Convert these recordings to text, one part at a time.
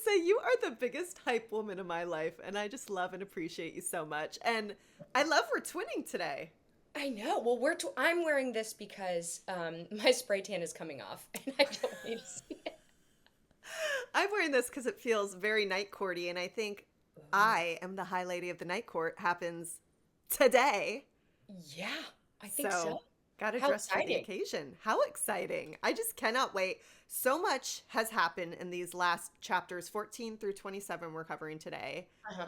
say you are the biggest hype woman in my life, and I just love and appreciate you so much. And I love we're twinning today. I know. Well, I'm wearing this because my spray tan is coming off, and I don't need to see it. I'm wearing this because it feels very night courty, and I think I am the high lady of the night court happens today. Yeah, I think so. Got to How dress for the exciting. occasion. How exciting. I just cannot wait. So much has happened in these last chapters, 14 through 27 we're covering today. Uh-huh.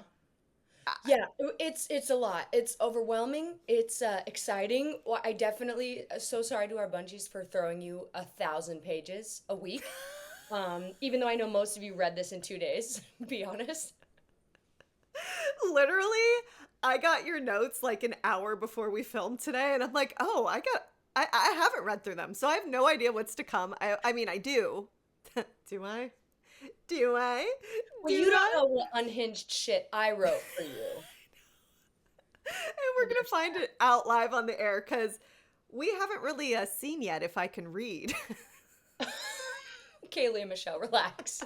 Yeah, it's a lot. It's overwhelming. It's exciting. Well, I definitely so sorry to our bungees for throwing you 1,000 pages a week. Even though I know most of you read this in 2 days, be honest. Literally, I got your notes like an hour before we filmed today, and I'm like, oh, I haven't read through them, so I have no idea what's to come. I mean, I do. Do I? Do I? Well, you don't know what unhinged shit I wrote for you. And we're going to find it out live on the air because we haven't really seen yet if I can read. Kaylee and Michelle, relax.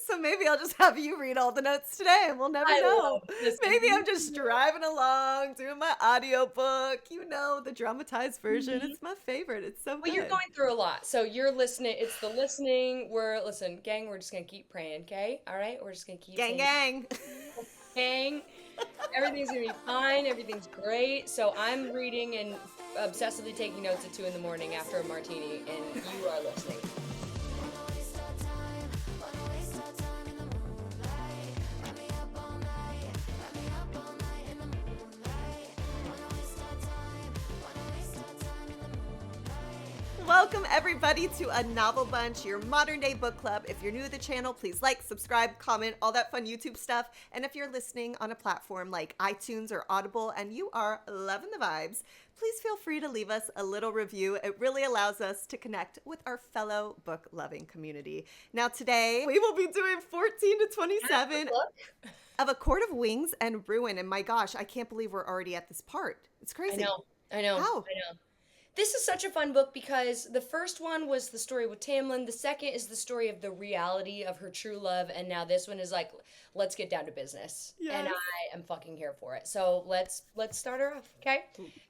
So maybe I'll just have you read all the notes today and we'll never know. Maybe I'm just driving along, doing my audiobook, the dramatized version. It's my favorite. It's so good. Well, you're going through a lot. So you're listening. It's the listening. Listen, gang, we're just going to keep praying, okay? All right? We're just going to keep gang. Gang. Everything's going to be fine. Everything's great. So I'm reading and obsessively taking notes at 2 in the morning after a martini, and you are listening. Welcome everybody to A Novel Bunch, your modern day book club. If you're new to the channel, please like, subscribe, comment, all that fun YouTube stuff. And if you're listening on a platform like iTunes or Audible and you are loving the vibes, please feel free to leave us a little review. It really allows us to connect with our fellow book loving community. Now today, we will be doing 14 to 27 of A Court of Wings and Ruin. And my gosh, I can't believe we're already at this part. It's crazy. I know. How? I know. This is such a fun book because the first one was the story with Tamlin. The second is the story of the reality of her true love. And now this one is like, let's get down to business. Yes. And I am fucking here for it. So let's start her off, okay?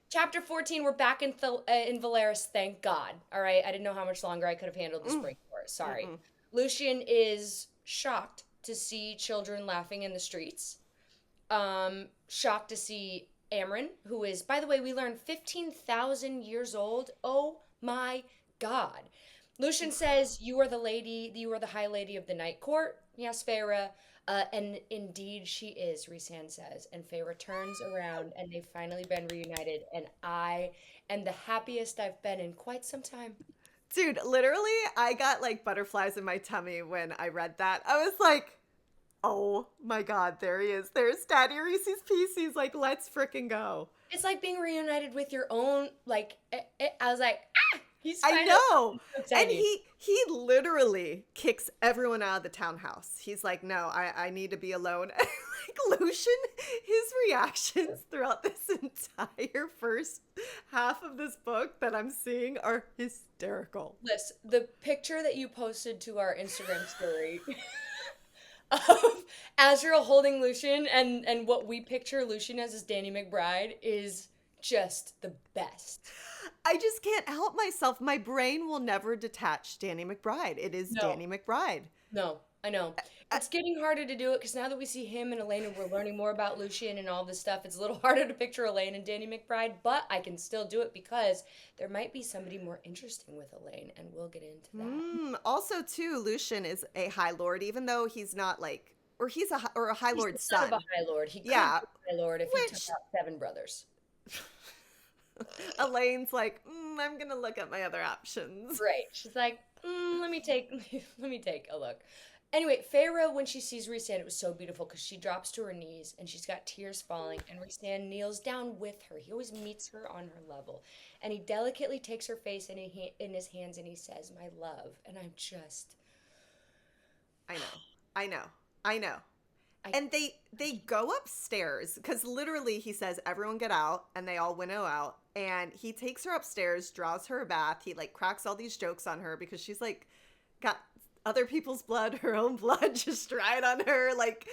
Chapter 14, we're back in Velaris, thank God. All right, I didn't know how much longer I could have handled the spring court. Sorry. Lucien is shocked to see children laughing in the streets. Shocked to see Amren, who is, by the way, we learned 15,000 years old. Oh my God. Lucien says, you are the high lady of the night court. Yes, Feyre. And indeed she is, Rhysand says. And Feyre turns around and they've finally been reunited. And I am the happiest I've been in quite some time. Dude, literally, I got like butterflies in my tummy when I read that. I was like, oh my God, there he is. There's Daddy Reese's Pieces. Like, let's frickin' go. It's like being reunited with your own, like, I was like, he's I know. So and he literally kicks everyone out of the townhouse. He's like, no, I need to be alone. Like, Lucien, his reactions throughout this entire first half of this book that I'm seeing are hysterical. Listen, the picture that you posted to our Instagram story of Azriel holding Lucien and what we picture Lucien as Danny McBride is just the best. I just can't help myself. My brain will never detach Danny McBride. It is Danny McBride. No, I know. It's getting harder to do it because now that we see him and Elain and we're learning more about Lucien and all this stuff, it's a little harder to picture Elain and Danny McBride, but I can still do it because there might be somebody more interesting with Elain, and we'll get into that. Also, too, Lucien is a High Lord, even though he's not like, or he's a High Lord's He's son. Of a High Lord. He could be a High Lord if he took out 7 brothers. Elaine's like, I'm gonna look at my other options. Right. She's like, let me take a look. Anyway, Feyre, when she sees Rhysand, it was so beautiful because she drops to her knees and she's got tears falling, and Rhysand kneels down with her. He always meets her on her level, and he delicately takes her face in his hands and he says, "My love," and I'm just, I know. And they go upstairs because literally he says, everyone get out, and they all winnow out, and he takes her upstairs, draws her a bath. He like cracks all these jokes on her because she's like got other people's blood, her own blood, just dried on her, like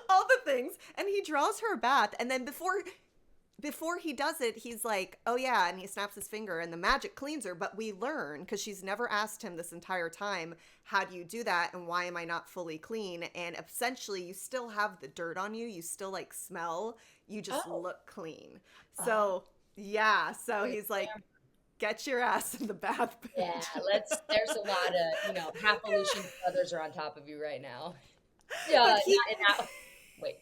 all the things. And he draws her a bath, and then before he does it, he's like, oh yeah, and he snaps his finger and the magic cleans her. But we learn, because she's never asked him this entire time, how do you do that and why am I not fully clean? And essentially you still have the dirt on you, you still like smell, you just look clean. So yeah, so he's like, get your ass in the bath, bitch. Yeah, there's a lot of, half Aleutian brothers are on top of you right now. Yeah, wait.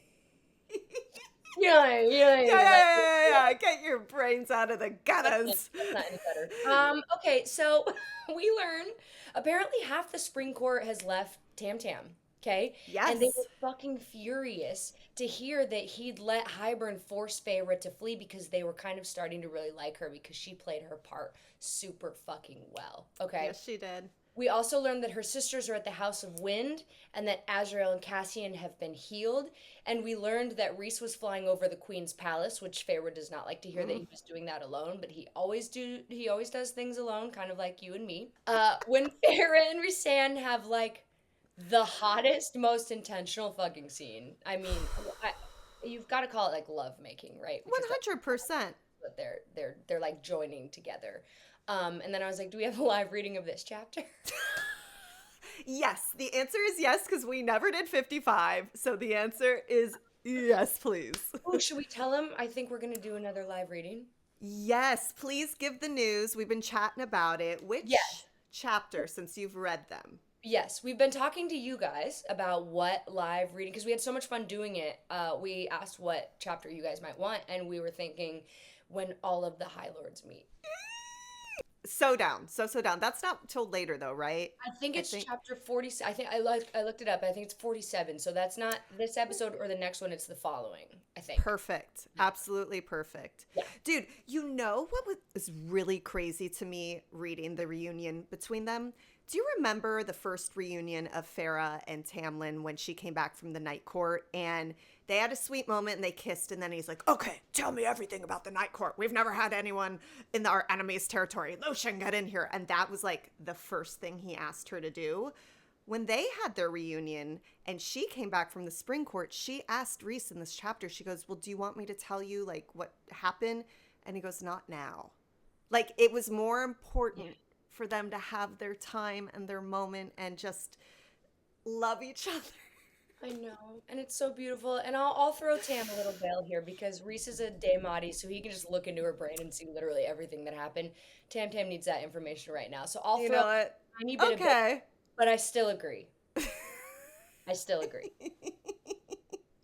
Yeah. Get your brains out of the gutters. That's not any better. Okay, so we learn apparently half the Spring Court has left Tam Tam. Okay? Yes. And they were fucking furious to hear that he'd let Hybern force Feyre to flee because they were kind of starting to really like her because she played her part super fucking well. Okay? Yes, she did. We also learned that her sisters are at the House of Wind and that Azriel and Cassian have been healed. And we learned that Rhys was flying over the Queen's palace, which Feyre does not like to hear that he was doing that alone, but he always does things alone, kind of like you and me. When Feyre and Rhysand have like the hottest, most intentional fucking scene. I mean, you've got to call it like love making, right? Because 100%. But they're like joining together. And then I was like, do we have a live reading of this chapter? Yes. The answer is yes, because we never did 55. So the answer is yes, please. Oh, should we tell him? I think we're going to do another live reading. Yes. Please give the news. We've been chatting about it. Which chapter, since you've read them? Yes. We've been talking to you guys about what live reading, because we had so much fun doing it. We asked what chapter you guys might want, and we were thinking when all of the High Lords meet. So down. So down. That's not till later though, right? I think it's chapter 40. I think I looked it up. I think it's 47. So that's not this episode or the next one. It's the following, I think. Perfect. Absolutely perfect. Yeah. Dude, you know what was really crazy to me reading the reunion between them? Do you remember the first reunion of Feyre and Tamlin when she came back from the Night Court and they had a sweet moment and they kissed, and then he's like, okay, tell me everything about the Night Court. We've never had anyone in our enemy's territory. Lucien, get in here. And that was like the first thing he asked her to do. When they had their reunion and she came back from the Spring Court, she asked Rhys in this chapter, she goes, well, do you want me to tell you like what happened? And he goes, not now. Like it was more important for them to have their time and their moment and just love each other. I know, and it's so beautiful. And I'll throw Tam a little bail here because Rhys is a embodies, so he can just look into her brain and see literally everything that happened. Tam needs that information right now, so I'll throw a tiny bit of it, but I still agree.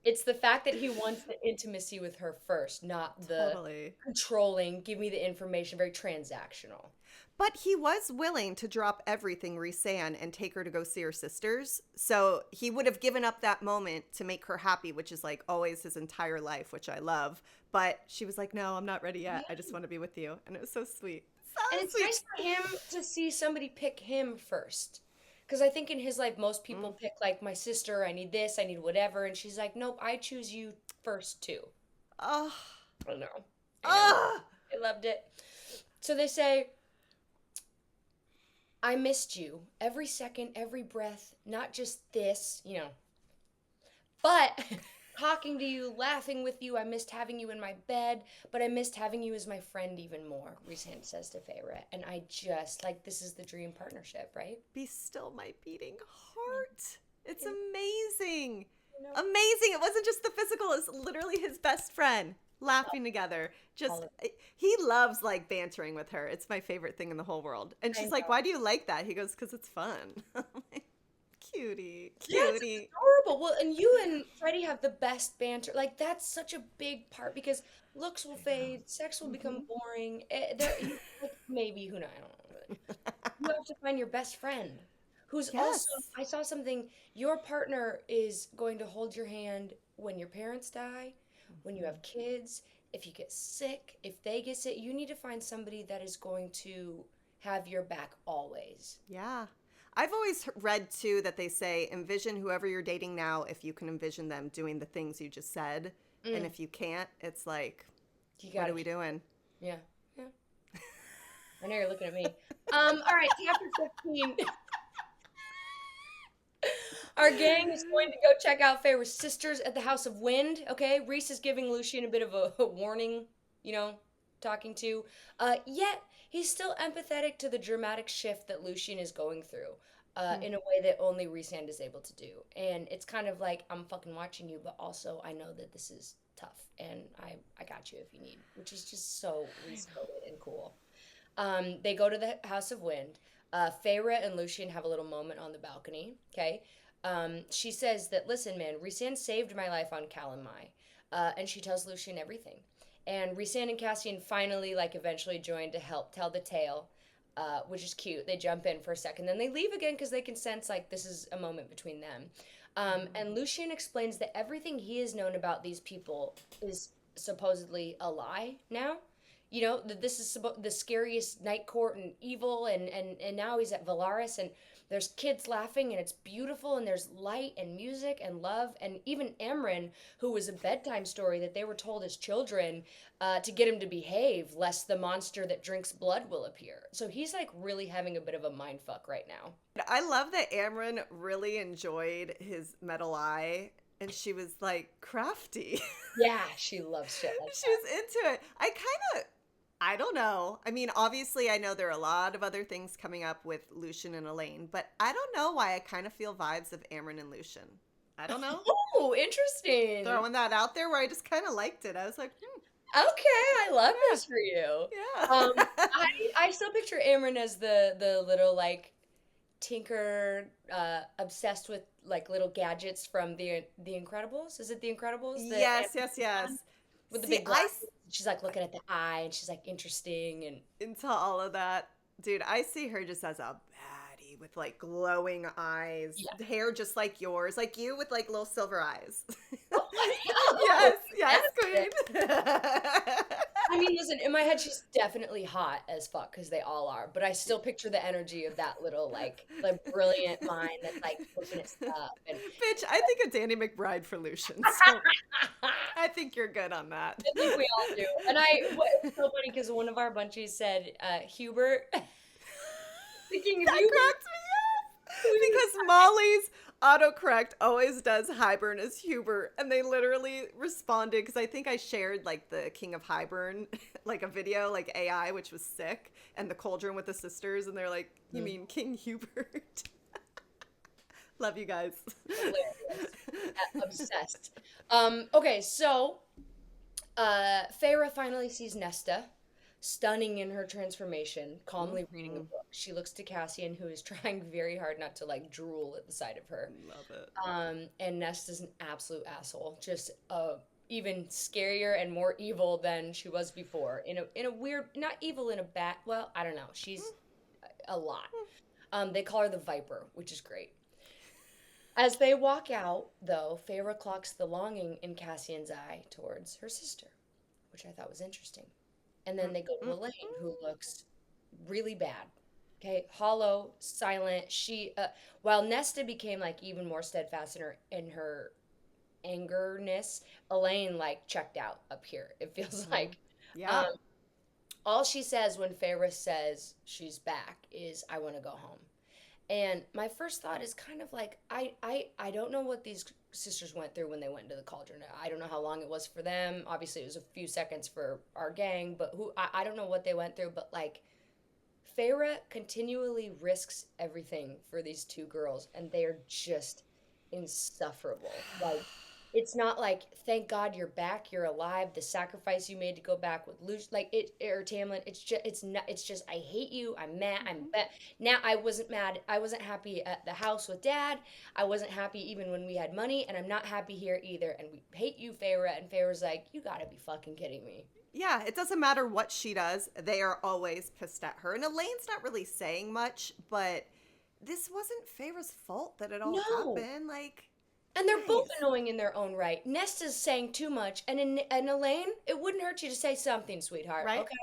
It's the fact that he wants the intimacy with her first, not the controlling, give me the information, very transactional. But he was willing to drop everything, Rhysand, and take her to go see her sisters. So he would have given up that moment to make her happy, which is like always his entire life, which I love. But she was like, no, I'm not ready yet. I just want to be with you. And it was so sweet. And it's nice for him to see somebody pick him first. Because I think in his life, most people pick like, my sister, I need this, I need whatever. And she's like, nope, I choose you first too. Oh. I know. I loved it. So they say, I missed you every second, every breath, not just this, but talking to you, laughing with you. I missed having you in my bed, but I missed having you as my friend even more, Rhysand says to Feyre. And I just, this is the dream partnership, right? Be still my beating heart. It's amazing. Amazing. It wasn't just the physical. It's literally his best friend. Laughing together. He loves bantering with her. It's my favorite thing in the whole world. And she's like, why do you like that? He goes, because it's fun. Cutie. Yeah, it's adorable. Well, and you and Freddie have the best banter. That's such a big part because looks will fade, sex will become boring. Maybe, who knows? I don't know. You have to find your best friend who's also, I saw something, your partner is going to hold your hand when your parents die, when you have kids, if you get sick, if they get sick. You need to find somebody that is going to have your back always. Yeah. I've always read, too, that they say, envision whoever you're dating now if you can envision them doing the things you just said. And if you can't, it's like, what are we doing? Yeah. I know you're looking at me. All right, chapter 15. Our gang is going to go check out Feyre's sisters at the House of Wind. Okay, Rhys is giving Lucien a bit of a warning, you know, talking to. Yet he's still empathetic to the dramatic shift that Lucien is going through. In a way that only Rhysand is able to do. And it's kind of like, I'm fucking watching you, but also I know that this is tough, and I got you if you need, which is just so Rhys-coded and cool. They go to the House of Wind. Feyre and Lucien have a little moment on the balcony, okay? She says that, listen, man, Rhysand saved my life on Calamai. And she tells Lucien everything. And Rhysand and Cassian finally, like, eventually join to help tell the tale. Which is cute. They jump in for a second, then they leave again because they can sense like this is a moment between them. And Lucien explains that everything he has known about these people is supposedly a lie now. You know, that this is the scariest night court and evil, and now he's at Velaris, and there's kids laughing, and it's beautiful, and there's light and music and love, and even Amren, who was a bedtime story that they were told as children to get him to behave, lest the monster that drinks blood will appear. So he's like really having a bit of a mind fuck right now. I love that Amren really enjoyed his metal eye, and she was like crafty. Yeah, she loves shit like She was into it. I don't know. I mean, obviously, I know there are a lot of other things coming up with Lucien and Elain, but I don't know why I kind of feel vibes of Amren and Lucien. I don't know. Oh, interesting. Throwing that out there where I just kind of liked it. I was like, Okay, I love this for you. yeah. I still picture Amren as the little like tinker, obsessed with like little gadgets from the Incredibles. Is it the Incredibles? Yes. With the See, big glasses. She's like looking at the eye, and she's like interesting and into all of that. Dude, I see her just as a baddie with like glowing eyes, hair just like yours, like you with like little silver eyes. Yes, queen. I mean, listen, in my head, she's definitely hot as fuck because they all are. But I still picture the energy of that little like brilliant mind that's like looking at stuff. And Bitch, I think a Danny McBride for Lucien. So I think you're good on that. I think we all do. And it's so funny because one of our bunchies said Hubert. Thinking of That Hubert. cracks me up. Because Molly's autocorrect always does Hybern as Hubert, and they literally responded because I think I shared like the King of Hybern, like a video, like AI, which was sick, and the cauldron with the sisters, and they're like, "You mean King Hubert?" Love you guys. Hilarious. Obsessed. Okay, so Feyre finally sees Nesta, stunning in her transformation, calmly reading a book. She looks to Cassian, who is trying very hard not to like drool at the sight of her. Love it. And Nesta's an absolute asshole, just even scarier and more evil than she was before. In a weird, not evil in a bad. Well, I don't know. She's a lot. They call her the Viper, which is great. As they walk out, though, Feyre clocks the longing in Cassian's eye towards her sister, which I thought was interesting. And then they go to Elain, who looks really bad. Okay, hollow, silent. She, while Nesta became like even more steadfast in her angerness, Elain like checked out up here. It feels like. Yeah. All she says when Feyre says she's back is, "I want to go home." And my first thought is kind of like, I don't know what these sisters went through when they went into the cauldron. I don't know how long it was for them. Obviously, it was a few seconds for our gang, but I don't know what they went through. But like, Feyre continually risks everything for these two girls, and they are just insufferable. Like, it's not like, thank God you're back, you're alive, the sacrifice you made to go back with Luce, like it, or Tamlin. It's just I hate you. I'm mad. Now I wasn't mad. I wasn't happy at the house with Dad. I wasn't happy even when we had money, and I'm not happy here either. And we hate you, Feyre. And Feyre's like, you gotta be fucking kidding me. Yeah, it doesn't matter what she does. They are always pissed at her. And Elaine's not really saying much, but this wasn't Feyre's fault that it all happened. Like, and they're both annoying in their own right. Nesta's saying too much, and Elain, it wouldn't hurt you to say something, sweetheart. Right? Okay.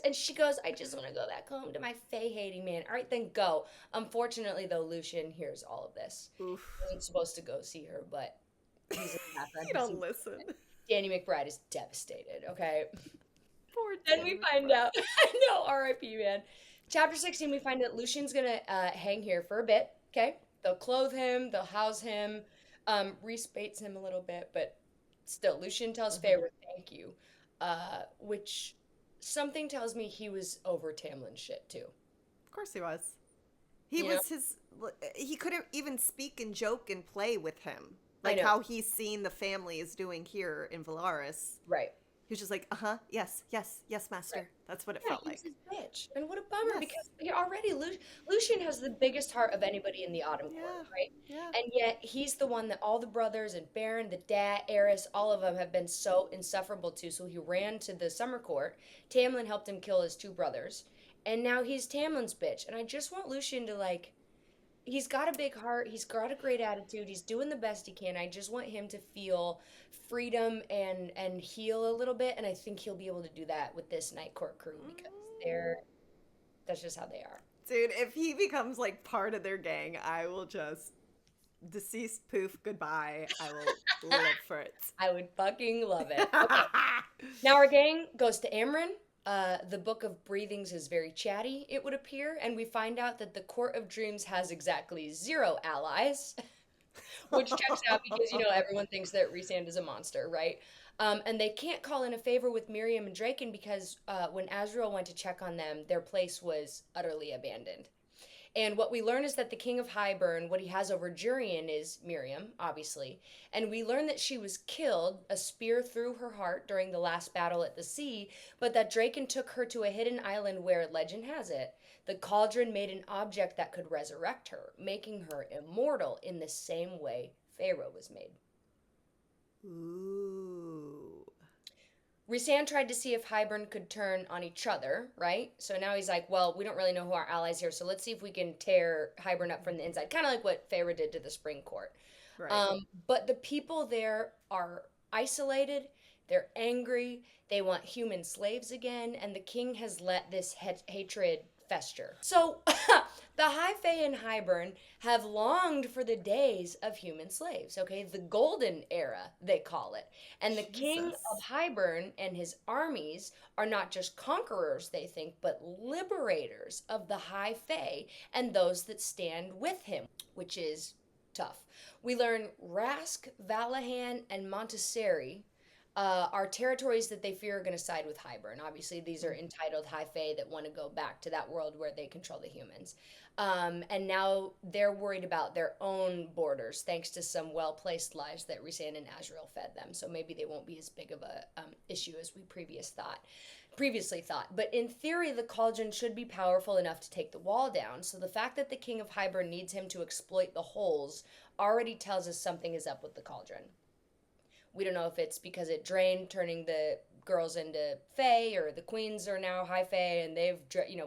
And she goes, I just want to go back home to my Fae hating man. All right, then go. Unfortunately, though, Lucien hears all of this. Oof. He wasn't supposed to go see her, but he's in the background. You don't listen. Danny McBride is devastated. Okay. Poor Then Danny we find out. I know, R.I.P. man. Chapter 16, we find out Lucien's gonna hang here for a bit. Okay. They'll clothe him, they'll house him. Rhys baits him a little bit, but still, Lucien tells Feyre thank you, which something tells me he was over Tamlin's shit too. Of course he was. He You know? was his. He couldn't even speak and joke and play with him, I like know. how he's seen the family is doing here in Velaris. Right. He was just like, yes, master. Right. That's what it Yeah, felt like. he's his bitch. And what a bummer, Yes. because he already, Lucien has the biggest heart of anybody in the Autumn Court, Yeah. right? Yeah. And yet he's the one that all the brothers and Baron, the dad, Eris, all of them have been so insufferable to. So he ran to the Summer Court. Tamlin helped him kill his 2 brothers. And now he's Tamlin's bitch. And I just want Lucien to, like, he's got a big heart. He's got a great attitude. He's doing the best he can. I just want him to feel freedom and heal a little bit. And I think he'll be able to do that with this Night Court crew because that's just how they are. Dude, if he becomes like part of their gang, I will just deceased poof goodbye. I will live for it. I would fucking love it. Okay. Now our gang goes to Amren. The Book of Breathings is very chatty, it would appear, and we find out that the Court of Dreams has exactly 0 allies, which checks out because, everyone thinks that Rhysand is a monster, right? And they can't call in a favor with Miriam and Draken because when Azriel went to check on them, their place was utterly abandoned. And what we learn is that the King of Hybern, what he has over Jurian is Miriam, obviously. And we learn that she was killed, a spear through her heart during the last battle at the sea, but that Draken took her to a hidden island where, legend has it, the cauldron made an object that could resurrect her, making her immortal in the same way Feyre was made. Ooh. Rhysand tried to see if Hybern could turn on each other, right? So now he's like, well, we don't really know who our allies here, so let's see if we can tear Hybern up from the inside. Kind of like what Feyre did to the Spring Court. Right. But the people there are isolated, they're angry, they want human slaves again, and the king has let this hatred fester. So the High Fae and Hybern have longed for the days of human slaves, okay? The golden era, they call it. And the king of Hybern and his armies are not just conquerors, they think, but liberators of the High Fae and those that stand with him, which is tough. We learn Rask, Valahan, and Montessori are territories that they fear are going to side with Hybern. Obviously, these are entitled High Fae that want to go back to that world where they control the humans. And now they're worried about their own borders, thanks to some well-placed lies that Rhysand and Azriel fed them. So maybe they won't be as big of a issue as we previously thought. But in theory, the cauldron should be powerful enough to take the wall down. So the fact that the king of Hybern needs him to exploit the holes already tells us something is up with the cauldron. We don't know if it's because it drained, turning the girls into Fae, or the queens are now High Fae, and they've,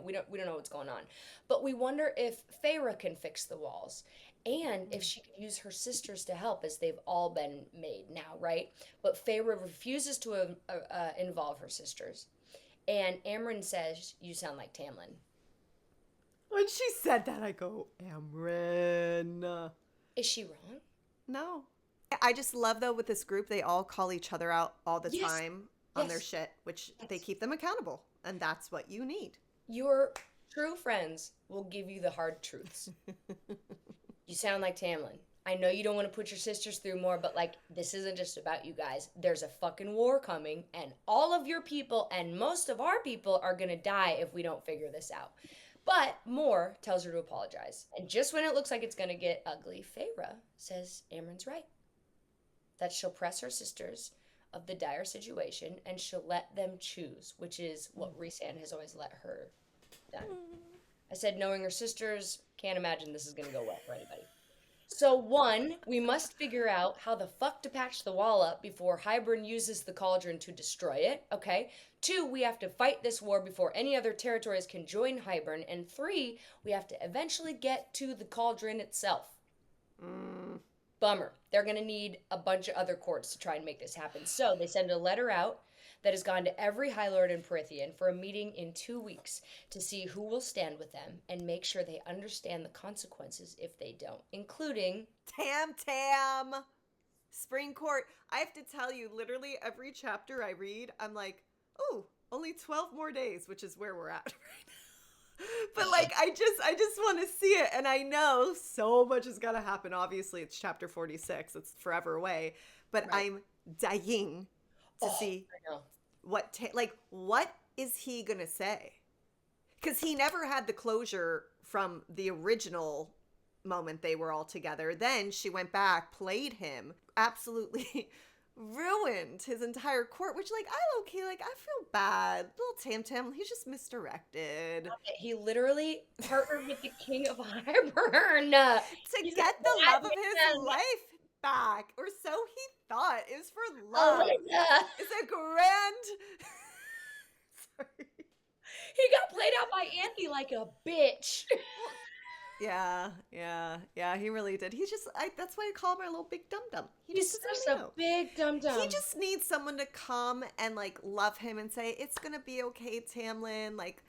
we don't know what's going on. But we wonder if Feyre can fix the walls, and if she could use her sisters to help, as they've all been made now, right? But Feyre refuses to involve her sisters, and Amren says, "You sound like Tamlin." When she said that, I go, Amren. Is she wrong? No. I just love, though, with this group, they all call each other out all the time on their shit, which they keep them accountable. And that's what you need. Your true friends will give you the hard truths. You sound like Tamlin. I know you don't want to put your sisters through more, but, like, this isn't just about you guys. There's a fucking war coming, and all of your people and most of our people are going to die if we don't figure this out. But Moore tells her to apologize. And just when it looks like it's going to get ugly, Feyre says Amren's right. That she'll press her sisters of the dire situation and she'll let them choose, which is what Rhysand has always let her done. I said, knowing her sisters, can't imagine this is going to go well for anybody. So 1, we must figure out how the fuck to patch the wall up before Hybern uses the cauldron to destroy it, okay? 2, we have to fight this war before any other territories can join Hybern. And 3, we have to eventually get to the cauldron itself. Bummer. They're going to need a bunch of other courts to try and make this happen. So they send a letter out that has gone to every High Lord in Prythian for a meeting in 2 weeks to see who will stand with them and make sure they understand the consequences if they don't, including Tam. Spring Court. I have to tell you, literally every chapter I read, I'm like, oh, only 12 more days, which is where we're at right now. But like, I just want to see it, and I know so much is gonna happen. Obviously, it's chapter 46; it's forever away. But Right. I'm dying to see I know. what is he gonna say? Because he never had the closure from the original moment they were all together. Then she went back, played him, absolutely ruined his entire court, which like I feel bad. Little Tam Tam, he's just misdirected. He literally partnered with the king of Hybern. To He's get a the bad love of his man. life back. Or so he thought. It was for Oh love. my God. It's a grand Sorry. He got played out by Andy like a bitch. Yeah, he really did. That's why I call him our little big dum-dum. He He's just just doesn't a know. big dum-dum. He just needs someone to come and like love him and say, it's gonna be okay, Tamlin. Like,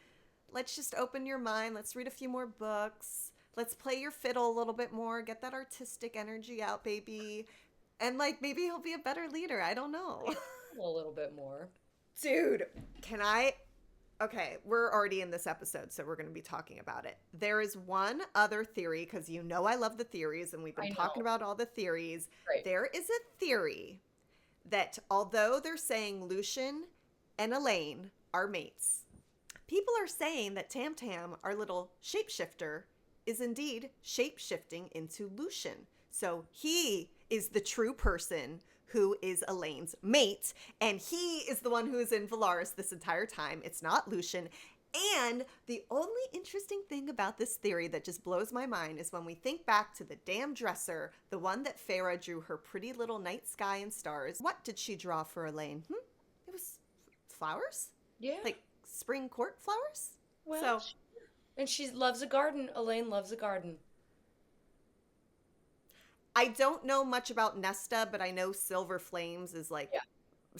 let's just open your mind. Let's read a few more books. Let's play your fiddle a little bit more. Get that artistic energy out, baby. And like, maybe he'll be a better leader. I don't know. A little bit more. Dude, okay, we're already in this episode, so we're going to be talking about it. There is one other theory, because you know I love the theories, and we've been talking about all the theories. Right. There is a theory that although they're saying Lucien and Elain are mates, people are saying that Tam Tam, our little shapeshifter, is indeed shapeshifting into Lucien. So he is the true person who is Elaine's mate, and he is the one who is in Velaris this entire time. It's not Lucien. And the only interesting thing about this theory that just blows my mind is when we think back to the damn dresser, the one that Feyre drew her pretty little night sky and stars. What did she draw for Elain? It was flowers? Yeah. Like spring court flowers? Well, and she loves a garden. Elain loves a garden. I don't know much about Nesta, but I know Silver Flames is like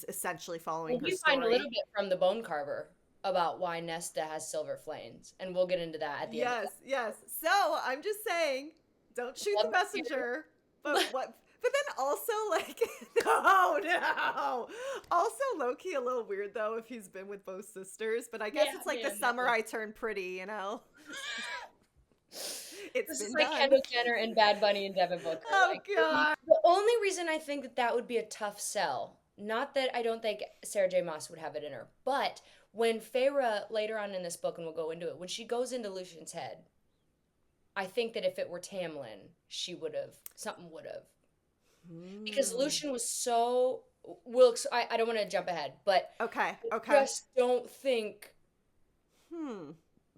essentially following her You story. find a little bit from the Bone Carver about why Nesta has silver flames, and we'll get into that at the end. Yes. So I'm just saying, don't shoot the messenger. But what? But then also like, no. Also low-key a little weird though if he's been with both sisters. But I guess it's like the summer I turned pretty, you know. This is like Kendall Jenner and Bad Bunny and Devin Booker. Oh, God. The only reason I think that would be a tough sell, not that I don't think Sarah J. Maas would have it in her, but when Feyre, later on in this book, and we'll go into it, when she goes into Lucien's head, I think that if it were Tamlin, something would have. Because Lucien was so, I don't want to jump ahead, but okay. I just don't think.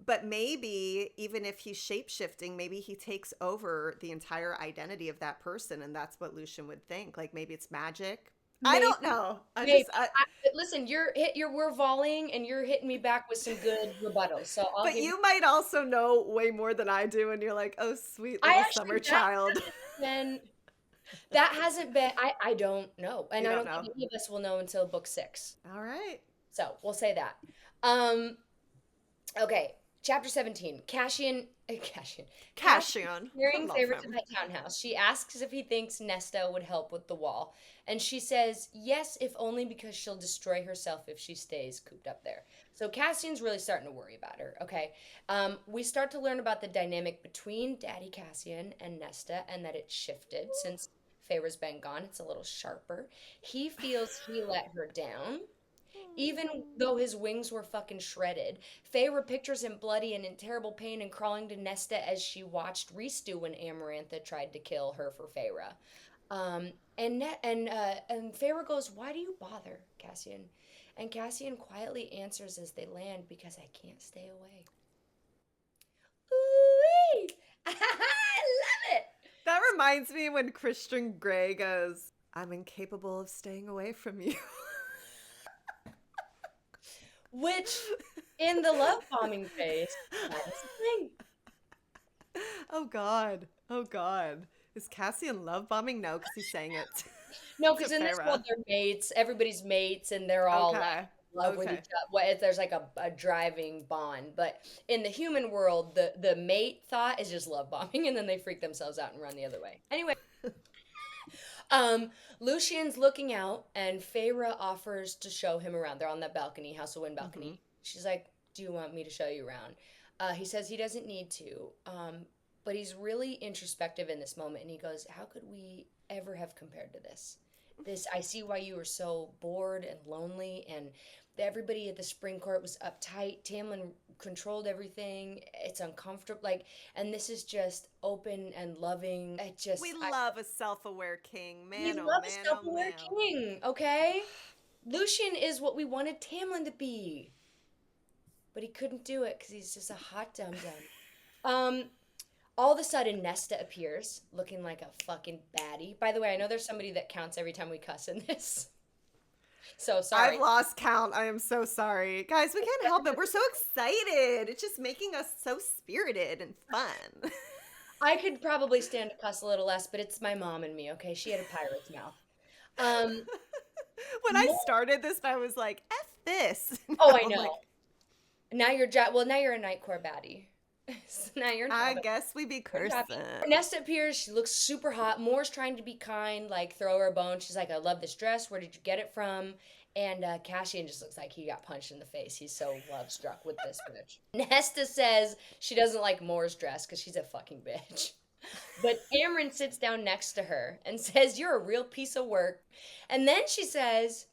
But maybe even if he's shape-shifting, maybe he takes over the entire identity of that person, and that's what Lucien would think. Like maybe it's magic. Maybe. I don't know. Listen, we're volleying, and you're hitting me back with some good rebuttals. So, but you might also know way more than I do, and you're like, oh, sweet little summer child. Then that hasn't been. I don't know, and I don't think any of us will know until book 6. All right. So we'll say that. Okay. Chapter 17, Cassian. Hearing favorites in that townhouse. She asks if he thinks Nesta would help with the wall. And she says, yes, if only because she'll destroy herself if she stays cooped up there. So Cassian's really starting to worry about her, okay? We start to learn about the dynamic between Daddy Cassian and Nesta, and that it's shifted since Feyre's been gone. It's a little sharper. He feels he let her down. Even though his wings were fucking shredded. Feyre pictures him bloody and in terrible pain and crawling to Nesta as she watched Rhys do when Amarantha tried to kill her for Feyre. And Feyre goes, why do you bother, Cassian? And Cassian quietly answers as they land, because I can't stay away. Ooh-wee! I love it! That reminds me when Christian Grey goes, I'm incapable of staying away from you. Which, in the love bombing phase, that is a thing. Oh God. Is Cassian love bombing? No, because he's saying it. No, because in this world they're mates. Everybody's mates, and they're all like, in love with each other. There's like a driving bond. But in the human world, the mate thought is just love bombing, and then they freak themselves out and run the other way. Anyway. Lucien's looking out, and Feyre offers to show him around. They're on that balcony, House of Wind balcony. She's like, do you want me to show you around? He says he doesn't need to, but he's really introspective in this moment, and he goes, how could we ever have compared to this? I see why you were so bored and lonely, and everybody at the spring court was uptight. Tamlin controlled everything. It's uncomfortable, and this is just open and loving. We love a self-aware king, man. We love a self-aware king, okay? Lucien is what we wanted Tamlin to be, but he couldn't do it because he's just a hot dum-dum. All of a sudden, Nesta appears, looking like a fucking baddie. By the way, I know there's somebody that counts every time we cuss in this. So sorry. I've lost count. I am so sorry. Guys, we can't help it. We're so excited. It's just making us so spirited and fun. I could probably stand to cuss a little less, but it's my mom and me, okay? She had a pirate's mouth. When I started this, I was like, F this. Oh, I know. Now you're a Nightcore baddie. So now you're not. I guess we be cursing. Nesta appears. She looks super hot. Moore's trying to be kind, throw her a bone. She's like, I love this dress. Where did you get it from? And Cassian just looks like he got punched in the face. He's so love-struck with this bitch. Nesta says she doesn't like Moore's dress because she's a fucking bitch. But Amren sits down next to her and says, you're a real piece of work. And then she says,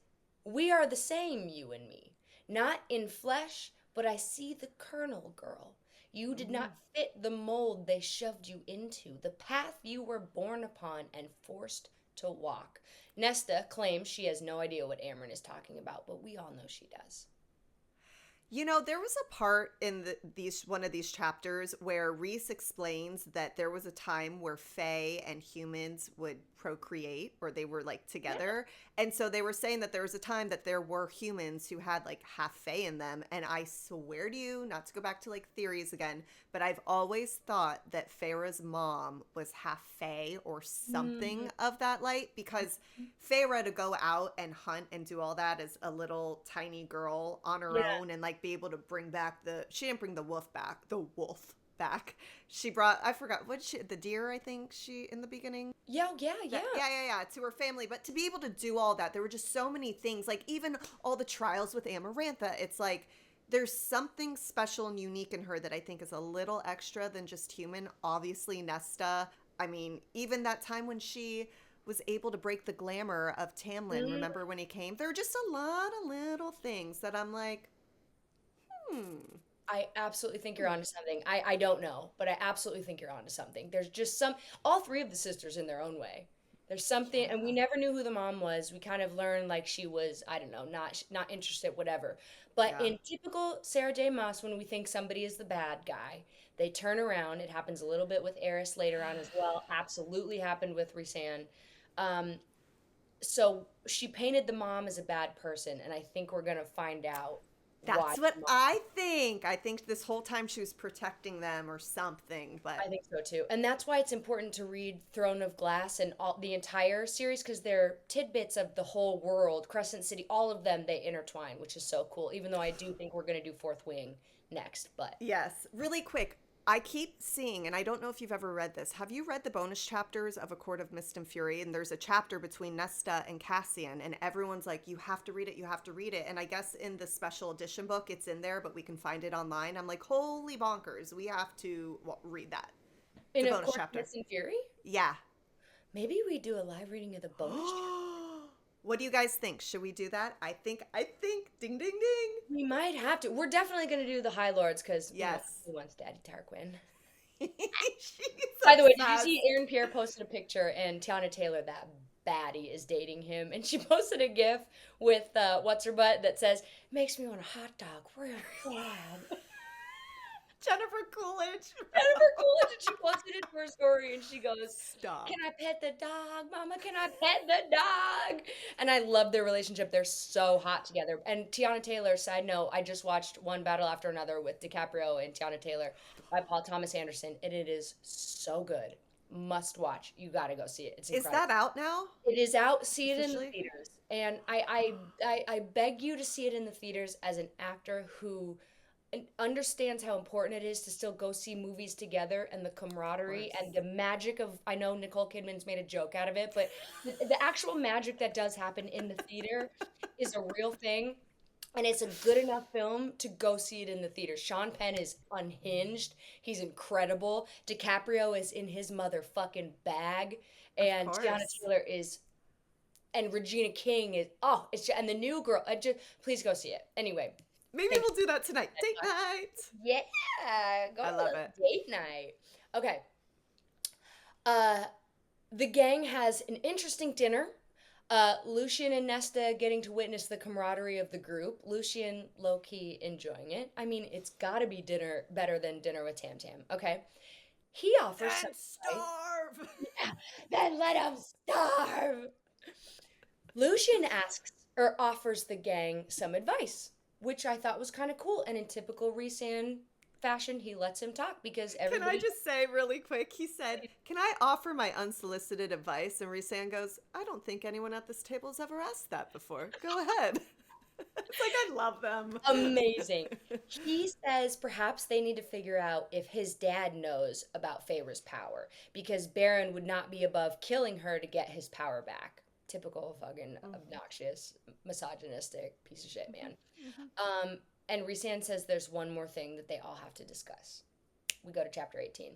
we are the same, you and me. Not in flesh, but I see the kernel, girl. You did not fit the mold they shoved you into, the path you were born upon and forced to walk. Nesta claims she has no idea what Amren is talking about, but we all know she does. You know, there was a part in one of these chapters where Rhys explains that there was a time where Fae and humans would procreate, or they were together. Yeah. And so they were saying that there was a time that there were humans who had half Fae in them. And I swear to you, not to go back to theories again, but I've always thought that Feyre's mom was half Fae or something of that light, because Feyre to go out and hunt and do all that as a little tiny girl on her own and be able to bring back she didn't bring the wolf back. She brought, I forgot, the deer, I think in the beginning? Yeah, to her family. But to be able to do all that, there were just so many things, even all the trials with Amarantha. It's there's something special and unique in her that I think is a little extra than just human. Obviously, Nesta, I mean, even that time when she was able to break the glamour of Tamlin, remember when he came? There were just a lot of little things that I'm I absolutely think you're onto something. I don't know, but I absolutely think you're onto something. There's just all three of the sisters in their own way. There's something, and we never knew who the mom was. We kind of learned she was, I don't know, not interested, whatever. But in typical Sarah J. Maas, when we think somebody is the bad guy, they turn around. It happens a little bit with Eris later on as well. Absolutely happened with Rhysand. So she painted the mom as a bad person, and I think we're going to find out. That's what I think. I think this whole time she was protecting them or something. But I think so too. And that's why it's important to read Throne of Glass and the entire series, because they're tidbits of the whole world, Crescent City, all of them, they intertwine, which is so cool. Even though I do think we're going to do Fourth Wing next. But yes, really quick. I keep seeing, and I don't know if you've ever read this. Have you read the bonus chapters of A Court of Mist and Fury? And there's a chapter between Nesta and Cassian, and everyone's like, you have to read it, you have to read it. And I guess in the special edition book, it's in there, but we can find it online. I'm like, holy bonkers, we have to read that. In A Court of Mist and Fury? Yeah. Maybe we do a live reading of the bonus chapter. What do you guys think? Should we do that? I think, ding, ding, ding. We might have to. We're definitely going to do the High Lords because who wants Daddy Tarquin? By the way, did you see Aaron Pierre posted a picture and Tiana Taylor, that baddie, is dating him, and she posted a gif with what's her butt that says, makes me want a hot dog real bad. Jennifer Coolidge, and she posted it to her story, and she goes, stop. Can I pet the dog, Mama? Can I pet the dog? And I love their relationship. They're so hot together. And Tiana Taylor, side note, I just watched One Battle After Another with DiCaprio and Tiana Taylor by Paul Thomas Anderson, and it is so good. Must watch. You gotta go see it. It's incredible. Is that out now? It is out. See it in the theaters. And I beg you to see it in the theaters as an actor who understands how important it is to still go see movies together, and the camaraderie and the magic of, I know Nicole Kidman's made a joke out of it, but the actual magic that does happen in the theater is a real thing. And it's a good enough film to go see it in the theater. Sean Penn is unhinged. He's incredible. DiCaprio is in his motherfucking bag. Of And Tiana course. Taylor is, and Regina King is, oh, it's just, and the new girl, please go see it. Anyway, Maybe thank we'll do that tonight. Date night. you. Yeah, go I to love the it. date night. Okay. Uh, the gang has an interesting dinner. Lucien and Nesta getting to witness the camaraderie of the group. Lucien low key enjoying it. I mean, it's gotta be dinner better than dinner with Tam Tam. Okay. He offers some And advice. starve. Yeah, then let him starve. Lucien asks or offers the gang some advice, which I thought was kind of cool. And in typical Rhysand fashion, he lets him talk because Can I everybody. just say really quick? He said, "Can I offer my unsolicited advice?" And Rhysand goes, "I don't think anyone at this table has ever asked that before. Go ahead." It's like I love them. Amazing. He says perhaps they need to figure out if his dad knows about Feyre's power, because Baron would not be above killing her to get his power back. Typical fucking obnoxious, misogynistic piece of shit, man. And Rhysand says there's one more thing that they all have to discuss. We go to chapter 18.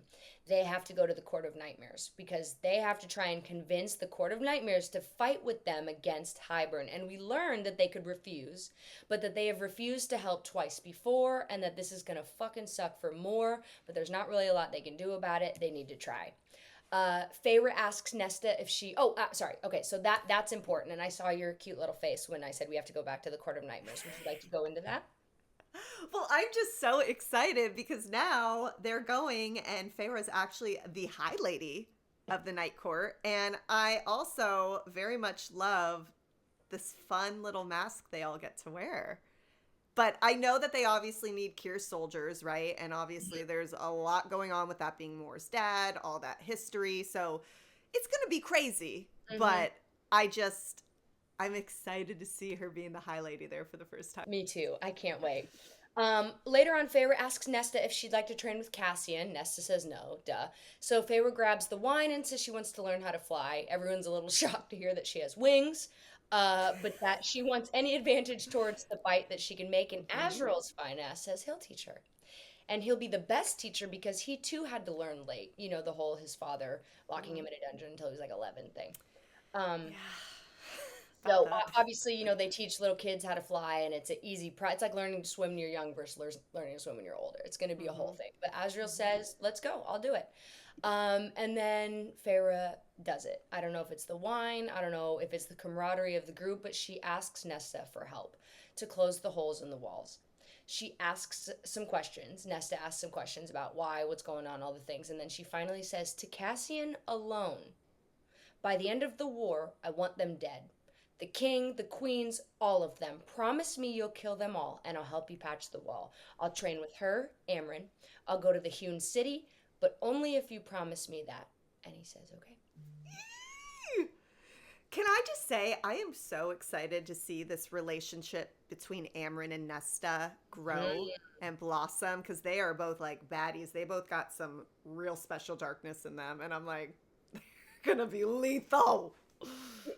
They have to go to the Court of Nightmares because they have to try and convince the Court of Nightmares to fight with them against Hybern. And we learned that they could refuse, but that they have refused to help twice before and that this is going to fucking suck for more, but there's not really a lot they can do about it. They need to try. Feyre asks Nesta if she. Sorry. Okay, so that's important. And I saw your cute little face when I said we have to go back to the Court of Nightmares. Would you like to go into that? Well, I'm just so excited because now they're going, and Feyre's actually the High Lady of the Night Court. And I also very much love this fun little mask they all get to wear. But I know that they obviously need Kyr's soldiers, right? And obviously there's a lot going on with that being Mor's dad, all that history. So it's going to be crazy. But I'm excited to see her being the High Lady there for the first time. Me too. I can't wait. Later on, Feyre asks Nesta if she'd like to train with Cassian. Nesta says no, duh. So Feyre grabs the wine and says she wants to learn how to fly. Everyone's a little shocked to hear that she has wings, but that she wants any advantage towards the fight that she can make. And Azriel's fine ass says he'll teach her. And he'll be the best teacher because he too had to learn late. You know, the whole his father locking him in a dungeon until he was like 11 thing. Um, About So that. obviously, you know, they teach little kids how to fly, and it's an easy. It's like learning to swim when you're young versus learning to swim when you're older. It's going to be a whole thing. But Azriel says, "Let's go. I'll do it." And then Feyre does it. I don't know if it's the wine. I don't know if it's the camaraderie of the group, but she asks Nesta for help to close the holes in the walls. She asks some questions. Nesta asks some questions about why, what's going on, all the things, and then she finally says to Cassian alone, "By the end of the war, I want them dead. The king, the queens, all of them. Promise me you'll kill them all, and I'll help you patch the wall. I'll train with her, Amren. I'll go to the hewn city, but only if you promise me that." And he says, okay. Can I just say, I am so excited to see this relationship between Amren and Nesta grow and blossom because they are both like baddies. They both got some real special darkness in them. And I'm like, they're going to be lethal.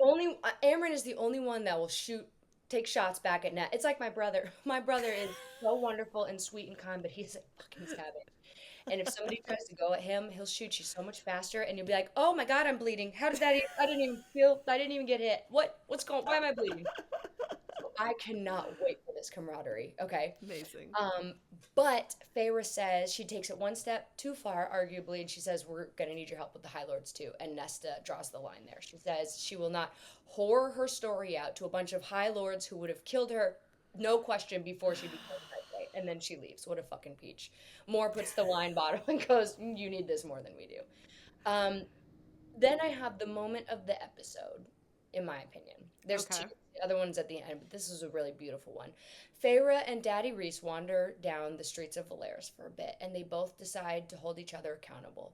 Amren is the only one that will take shots back at Ned. It's like my brother. My brother is so wonderful and sweet and kind, but he's a fucking savage. And if somebody tries to go at him, he'll shoot you so much faster, and you'll be like, "Oh my God, I'm bleeding. How did that? I didn't even feel. I didn't even get hit. What's going? Why am I bleeding?" So I cannot wait for this camaraderie. Okay. Amazing. But Feyre says she takes it one step too far, arguably, and she says, "We're going to need your help with the High Lords too." And Nesta draws the line there. She says she will not whore her story out to a bunch of High Lords who would have killed her, no question, before she became pregnant. And then she leaves. What a fucking peach. Mor puts the wine bottle and goes, "You need this more than we do." Um, then I have the moment of the episode, in my opinion. There's Okay. two. The other one's at the end, but this is a really beautiful one. Feyre and Daddy Rhys wander down the streets of Velaris for a bit, and they both decide to hold each other accountable.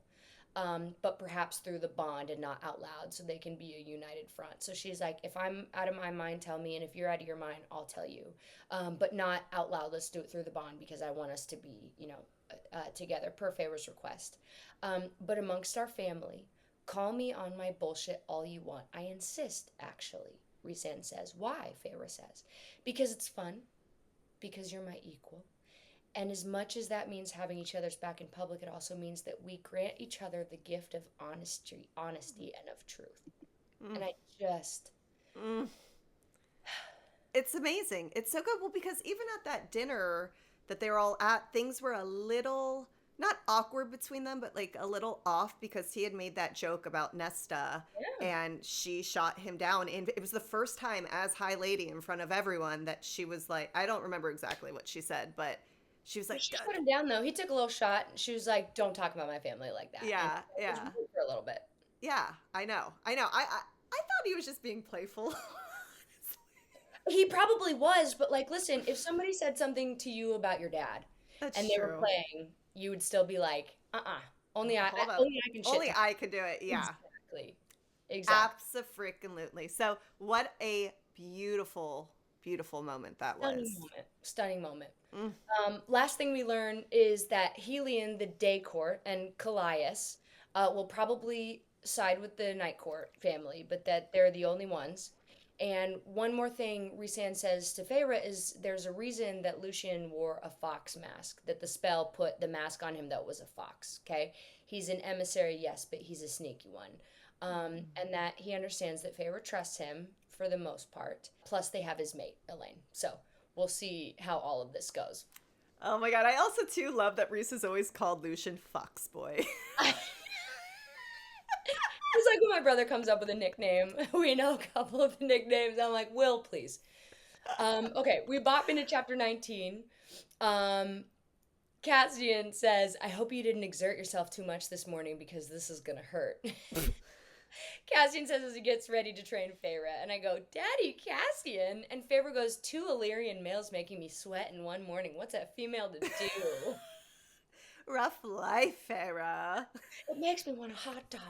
But perhaps through the bond and not out loud, so they can be a united front. So she's like, "If I'm out of my mind, tell me, and if you're out of your mind, I'll tell you. But not out loud. Let's do it through the bond because I want us to be, together per Feyre's request. But amongst our family, call me on my bullshit all you want. I insist, actually." Rhysand says. "Why?" Feyre says. "Because it's fun. because you're my equal. And as much as that means having each other's back in public, it also means that we grant each other the gift of honesty, and of truth. Mm. And I just... Mm. It's amazing. It's so good. Well, because even at that dinner that they were all at, things were a little, not awkward between them, but like a little off because he had made that joke about Nesta and she shot him down. And it was the first time as High Lady in front of everyone that she was like, I don't remember exactly what she said, but she was like, she shut him down though. He took a little shot. She was like, "Don't talk about my family like that." Yeah, and yeah. it was weird for a little bit. Yeah, I know. I thought he was just being playful. He probably was, but like, listen, if somebody said something to you about your dad That's and they were true. playing, you would still be like, only I Hold up. only I can shit Only talk." I could do it. Yeah. Exactly. Abso-freaking-lutely. So what a beautiful, beautiful moment that was. Stunning moment. Mm. Last thing we learn is that Helion, the day court, and Callias will probably side with the night court family, but that they're the only ones. And one more thing Rhysand says to Feyre is there's a reason that Lucien wore a fox mask, that the spell put the mask on him that was a fox, okay? He's an emissary, yes, but he's a sneaky one. And that he understands that Feyre trusts him for the most part. Plus, they have his mate, Elain. So we'll see how all of this goes. Oh my god, I also too love that Rhys has always called Lucien Foxboy. It's like when my brother comes up with a nickname. We know a couple of the nicknames. I'm like, Will, please. Okay, we bop into chapter 19. Cassian says, I hope you didn't exert yourself too much this morning because this is gonna hurt. Cassian says as he gets ready to train Feyre, and I go, Daddy, Cassian! And Feyre goes, 2 Illyrian males making me sweat in one morning. What's a female to do? Rough life, Feyre. It makes me want a hot dog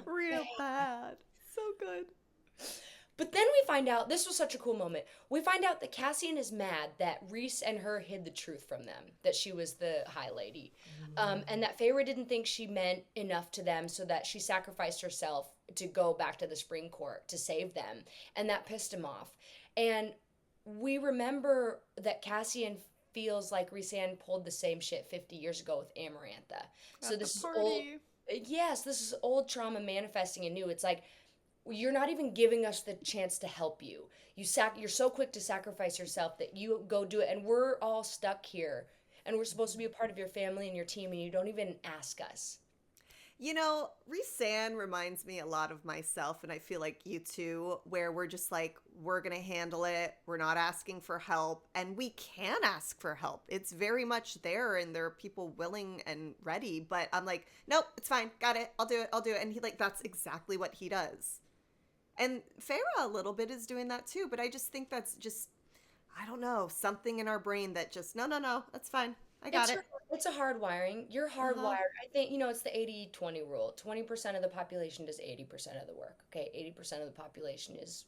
real bad. So good. But then we find out, this was such a cool moment, we find out that Cassian is mad that Rhys and her hid the truth from them, that she was the High Lady, and that Feyre didn't think she meant enough to them so that she sacrificed herself to go back to the Spring Court to save them, and that pissed him off. And we remember that Cassian feels like Rhysand pulled the same shit 50 years ago with Amarantha. So this is old, this is old trauma manifesting anew. It's like, you're not even giving us the chance to help you. You're so quick to sacrifice yourself that you go do it, and we're all stuck here, and we're supposed to be a part of your family and your team, and you don't even ask us. You know, Rhysand reminds me a lot of myself, and I feel like you too, where we're just like, we're going to handle it. We're not asking for help, and we can ask for help. It's very much there, and there are people willing and ready, but I'm like, nope, it's fine. Got it. I'll do it. And he that's exactly what he does. And Feyre a little bit is doing that too, but I just think that's just, I don't know, something in our brain that just, no, that's fine. I got it. It's a hardwiring. You're hardwired. I think, it's the 80-20 rule. 20% of the population does 80% of the work. Okay, 80% of the population is,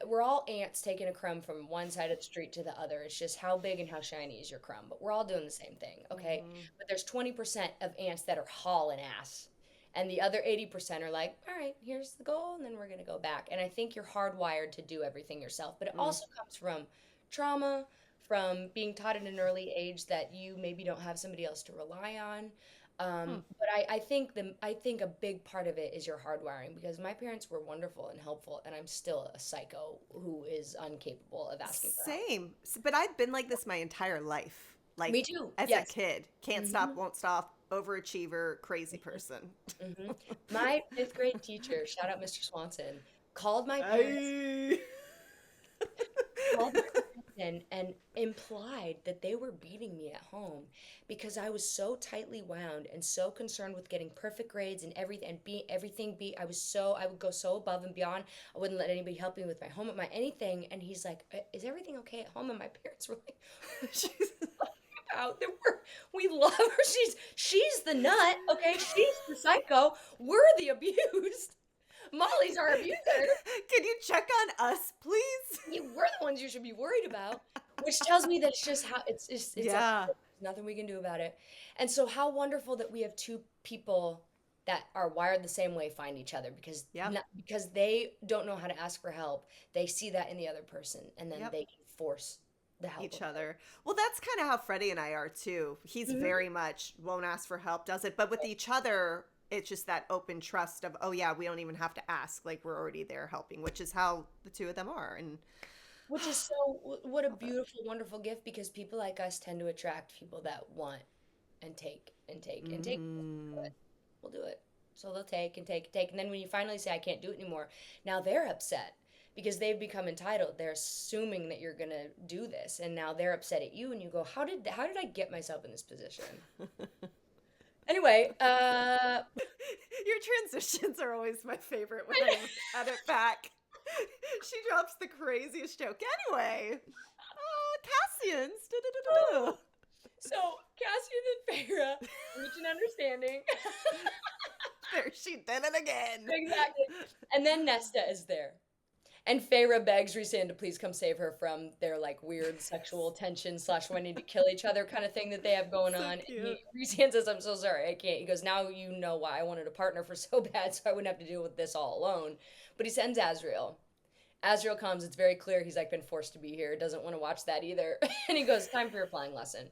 we're all ants taking a crumb from one side of the street to the other. It's just how big and how shiny is your crumb. But we're all doing the same thing, okay? But there's 20% of ants that are hauling ass. And the other 80% are like, all right, here's the goal, and then we're going to go back. And I think you're hardwired to do everything yourself. But it also comes from trauma, from being taught at an early age that you maybe don't have somebody else to rely on. But I think a big part of it is your hardwiring, because my parents were wonderful and helpful, and I'm still a psycho who is incapable of asking for help. Same. But I've been like this my entire life. Like, me too. As a kid. Can't stop, won't stop, overachiever, crazy person. My 5th grade teacher, shout out Mr. Swanson, called my parents and implied that they were beating me at home because I was so tightly wound and so concerned with getting perfect grades and everything, and I would go so above and beyond. I wouldn't let anybody help me with my homework, my anything. And he's like, is everything okay at home? And my parents were like, she's out there. We love her. She's the nut, okay? She's the psycho. We're the abused. Molly's our abuser. Can you check on us, please? We're the ones you should be worried about. Which tells me that it's just how it's yeah. There's nothing we can do about it. And so how wonderful that we have 2 people that are wired the same way find each other, because they don't know how to ask for help. They see that in the other person, and then they can force the help each of other. Well, that's kind of how Freddie and I are too. He's very much won't ask for help, does it? But with each other, it's just that open trust of, oh yeah, we don't even have to ask. Like we're already there helping, which is how the two of them are. And Which is what a beautiful, wonderful gift, because people like us tend to attract people that want and take and take and take. We'll do it. So they'll take and take and take. And then when you finally say, I can't do it anymore, now they're upset because they've become entitled. They're assuming that you're going to do this. And now they're upset at you. And you go, how did I get myself in this position? Anyway, your transitions are always my favorite when I edit back. She drops the craziest joke. Anyway, Cassian's. So Cassian and Feyre reach an understanding. There, she did it again. Exactly. And then Nesta is there. And Feyre begs Rhysand to please come save her from their like weird sexual tension / wanting to kill each other kind of thing that they have going on. And Rhysand says, I'm so sorry, I can't. He goes, now you know why I wanted a partner for so bad, so I wouldn't have to deal with this all alone. But he sends Azriel. Azriel comes, it's very clear he's like been forced to be here, doesn't want to watch that either. And he goes, time for your flying lesson.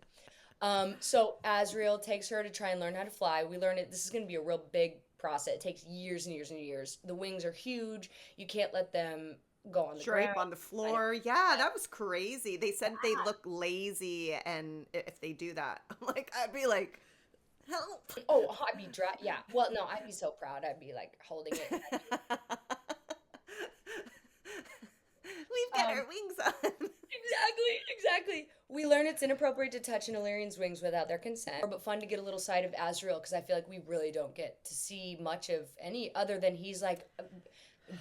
So Azriel takes her to try and learn how to fly. We learn it. This is going to be a real big process. It takes years and years and years. The wings are huge. You can't let them go on the drape ground. on the floor. Yeah, that was crazy. They said they look lazy, and if they do that, like I'd be like, help. Oh, I'd be yeah. Well, no, I'd be so proud. I'd be like holding it. We've got our wings on. Exactly. We learn it's inappropriate to touch an Illyrian's wings without their consent. But fun to get a little sight of Azriel, because I feel like we really don't get to see much of any other than he's like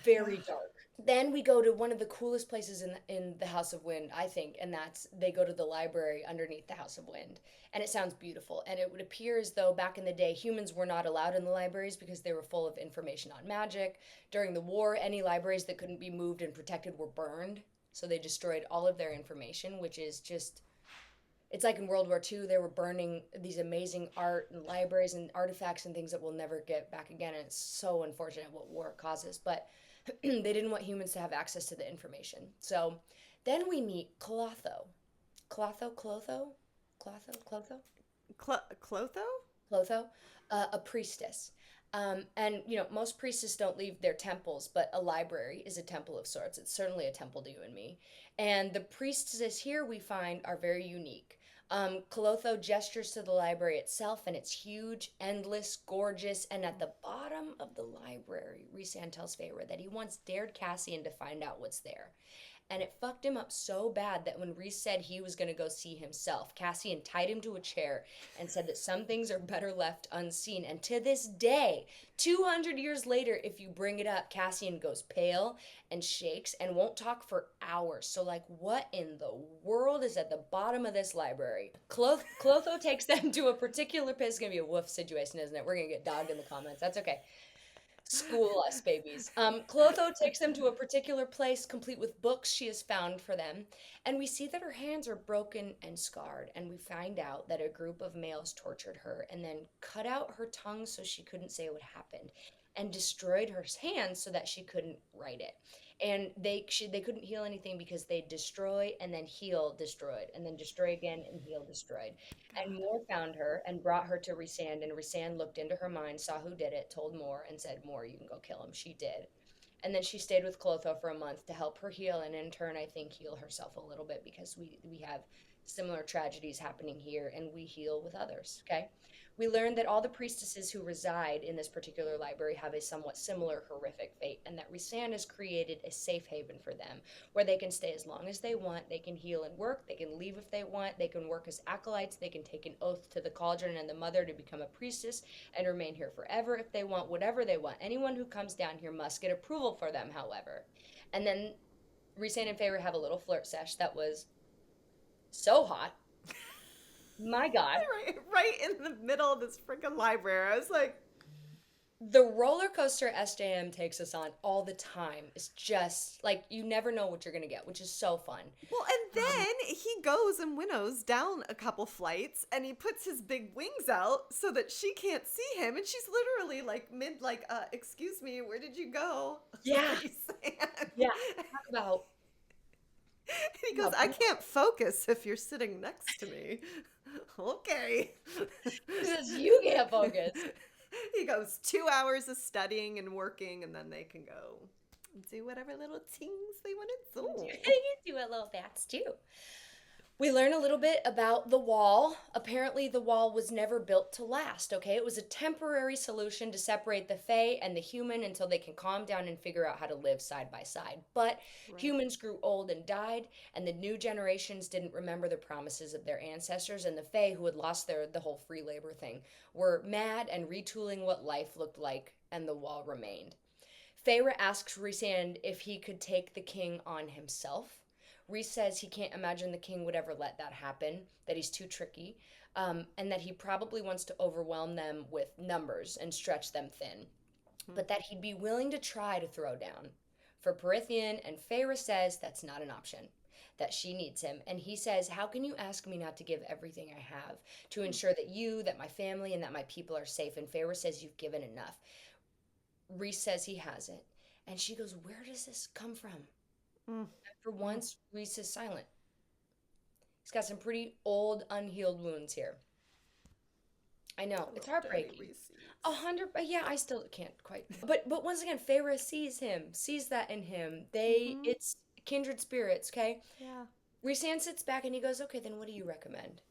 very dark. Then we go to one of the coolest places in the House of Wind, I think, and that's they go to the library underneath the House of Wind. And it sounds beautiful. And it would appear as though back in the day, humans were not allowed in the libraries because they were full of information on magic. During the war, any libraries that couldn't be moved and protected were burned. So they destroyed all of their information, which is just, it's like in World War II, they were burning these amazing art and libraries and artifacts and things that we'll never get back again. And it's so unfortunate what war causes. But they didn't want humans to have access to the information. So then we meet Clotho. Clotho, a priestess. And, you know, most priestesses don't leave their temples, but a library is a temple of sorts. It's certainly a temple to you and me. And the priestesses here we find are very unique. Clotho gestures to the library itself, and it's huge, endless, gorgeous, and at the bottom of the library, Rhysand tells Feyre that he once dared Cassian to find out what's there. And it fucked him up so bad that when Rhys said he was going to go see himself, Cassian tied him to a chair and said that some things are better left unseen. And to this day, 200 years later, if you bring it up, Cassian goes pale and shakes and won't talk for hours. So, like, what in the world is at the bottom of this library? Clotho takes them to a particular place. It's going to be a woof situation, isn't it? We're going to get dogged in the comments. That's okay. School us, babies. Clotho takes them to a particular place complete with books she has found for them, and we see that her hands are broken and scarred, and we find out that a group of males tortured her and then cut out her tongue so she couldn't say what happened, and destroyed her hands so that she couldn't write it. And they couldn't heal anything because they destroy and then heal destroyed, and then destroy again and heal destroyed. And Moore found her and brought her to Rhysand, and Rhysand looked into her mind, saw who did it, told Moore, and said, Moore, you can go kill him. She did. And then she stayed with Clotho for a month to help her heal, and in turn, I think, heal herself a little bit, because we have similar tragedies happening here, and we heal with others, okay? We learned that all the priestesses who reside in this particular library have a somewhat similar horrific fate, and that Rhysand has created a safe haven for them, where they can stay as long as they want, they can heal and work, they can leave if they want, they can work as acolytes, they can take an oath to the cauldron and the mother to become a priestess and remain here forever if they want, whatever they want. Anyone who comes down here must get approval for them, however. And then Rhysand and Feyre have a little flirt sesh that was so hot. My God. Right in the middle of this freaking library. I was like, the roller coaster SJM takes us on all the time is just like, you never know what you're going to get, which is so fun. Well, and then he goes and winnows down a couple flights, and he puts his big wings out so that she can't see him. And she's literally like excuse me, where did you go? Yeah. Yeah. Talk about He goes, I can't focus if you're sitting next to me. Okay. He says, you can't focus. He goes 2 hours of studying and working, and then they can go do whatever little things they want to do. You can do a little bats too. We learn a little bit about the wall. Apparently, the wall was never built to last, okay? It was a temporary solution to separate the Fae and the human until they can calm down and figure out how to live side by side. But humans grew old and died, and the new generations didn't remember the promises of their ancestors, and the Fae, who had lost the whole free labor thing, were mad and retooling what life looked like, and the wall remained. Feyre asks Rhysand if he could take the king on himself. Rhys says he can't imagine the king would ever let that happen, that he's too tricky, and that he probably wants to overwhelm them with numbers and stretch them thin, but that he'd be willing to try to throw down. For Perithian, and Feyre says that's not an option, that she needs him, and he says, how can you ask me not to give everything I have to ensure that you, that my family, and that my people are safe? And Feyre says, you've given enough. Rhys says he hasn't, and she goes, where does this come from? And for once, Rhys is silent. He's got some pretty old, unhealed wounds here. I know, it's heartbreaking. 100, yeah, I still can't quite. But once again, Feyre sees him, sees that in him. It's kindred spirits, okay? Yeah. Rhysand sits back and he goes, okay, then what do you recommend?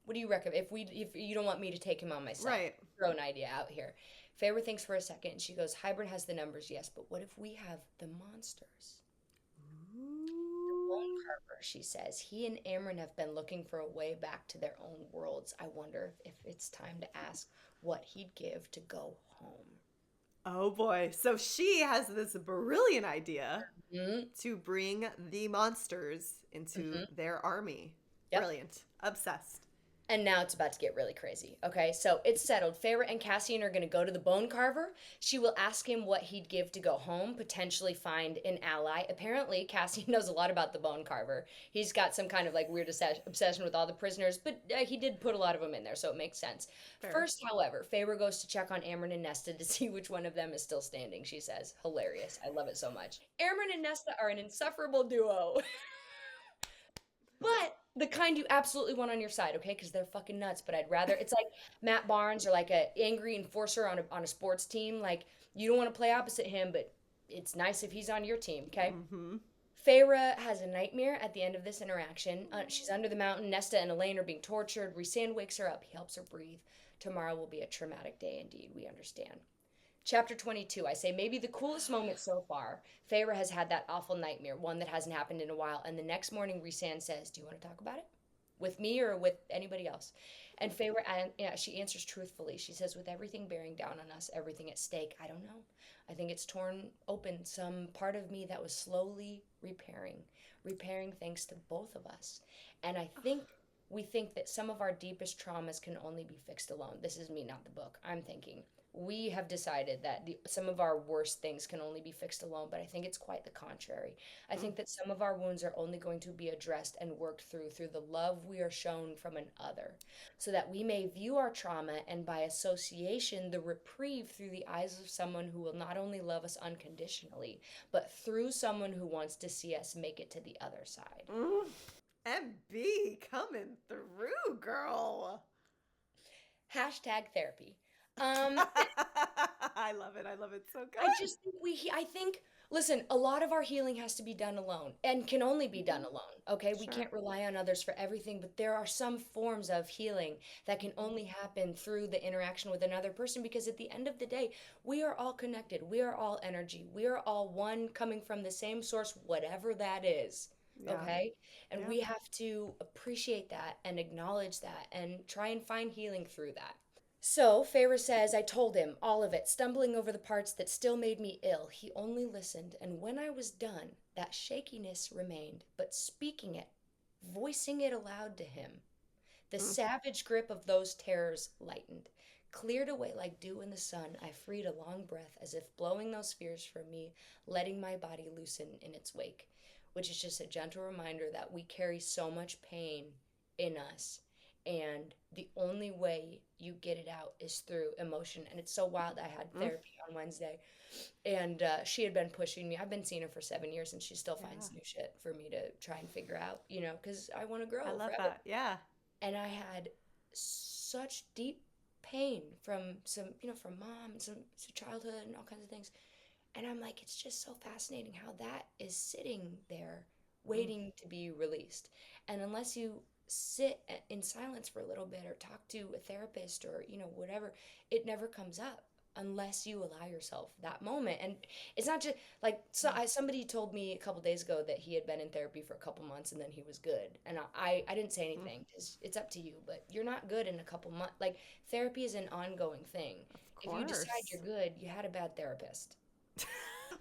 What do you recommend? If you don't want me to take him on myself, right? Throw an idea out here. Feyre thinks for a second and she goes, Hybern has the numbers, yes, but what if we have the monsters? Carver, she says. He and Amren have been looking for a way back to their own worlds. I wonder if it's time to ask what he'd give to go home. Oh boy. So she has this brilliant idea to bring the monsters into their army. Yep. Brilliant. Obsessed. And now it's about to get really crazy. Okay, so it's settled. Feyre and Cassian are going to go to the Bone Carver. She will ask him what he'd give to go home, potentially find an ally. Apparently, Cassian knows a lot about the Bone Carver. He's got some kind of like weird obsession with all the prisoners, but he did put a lot of them in there, so it makes sense. Fair. First, however, Feyre goes to check on Amren and Nesta to see which one of them is still standing, she says. Hilarious. I love it so much. Amren and Nesta are an insufferable duo. But the kind you absolutely want on your side, okay? Because they're fucking nuts. But I'd rather, it's like Matt Barnes or like a angry enforcer on a sports team. Like, you don't want to play opposite him, but it's nice if he's on your team, okay? Feyre has a nightmare at the end of this interaction. She's under the mountain. Nesta and Elain are being tortured. Rhysand wakes her up. He helps her breathe. Tomorrow will be a traumatic day indeed. We understand. Chapter 22, I say maybe the coolest moment so far. Feyre has had that awful nightmare, one that hasn't happened in a while, and the next morning Rhysand says, do you want to talk about it? With me or with anybody else? And Feyre, she answers truthfully. She says, with everything bearing down on us, everything at stake, I don't know. I think it's torn open some part of me that was slowly repairing thanks to both of us. And I think we think that some of our deepest traumas can only be fixed alone. This is me, not the book. I'm thinking. We have decided that some of our worst things can only be fixed alone, but I think it's quite the contrary. I think that some of our wounds are only going to be addressed and worked through the love we are shown from an other, so that we may view our trauma and by association the reprieve through the eyes of someone who will not only love us unconditionally, but through someone who wants to see us make it to the other side. MB coming through, girl. Hashtag therapy. I love it so good. I think listen, a lot of our healing has to be done alone and can only be done alone, okay? We can't rely on others for everything, but there are some forms of healing that can only happen through the interaction with another person, because at the end of the day, we are all connected. We are all energy. We are all one, coming from the same source, whatever that is. Okay? And we have to appreciate that and acknowledge that and try and find healing through that. So, Feyre says, I told him, all of it, stumbling over the parts that still made me ill. He only listened, and when I was done, that shakiness remained, but speaking it, voicing it aloud to him, the savage grip of those terrors lightened. Cleared away like dew in the sun, I freed a long breath, as if blowing those fears from me, letting my body loosen in its wake, which is just a gentle reminder that we carry so much pain in us. And the only way you get it out is through emotion. And it's so wild. I had therapy on Wednesday. And she had been pushing me. I've been seeing her for 7 years, and she still finds new shit for me to try and figure out, because I want to grow I love forever. that. Yeah. And I had such deep pain from from mom and some childhood and all kinds of things. And I'm like, it's just so fascinating how that is sitting there waiting to be released. And unless you sit in silence for a little bit or talk to a therapist or, whatever, it never comes up unless you allow yourself that moment. And it's not just like, somebody told me a couple days ago that he had been in therapy for a couple months and then he was good. And I didn't say anything. It's up to you, but you're not good in a couple months. Like, therapy is an ongoing thing. Of If you decide course. you're good, you had a bad therapist.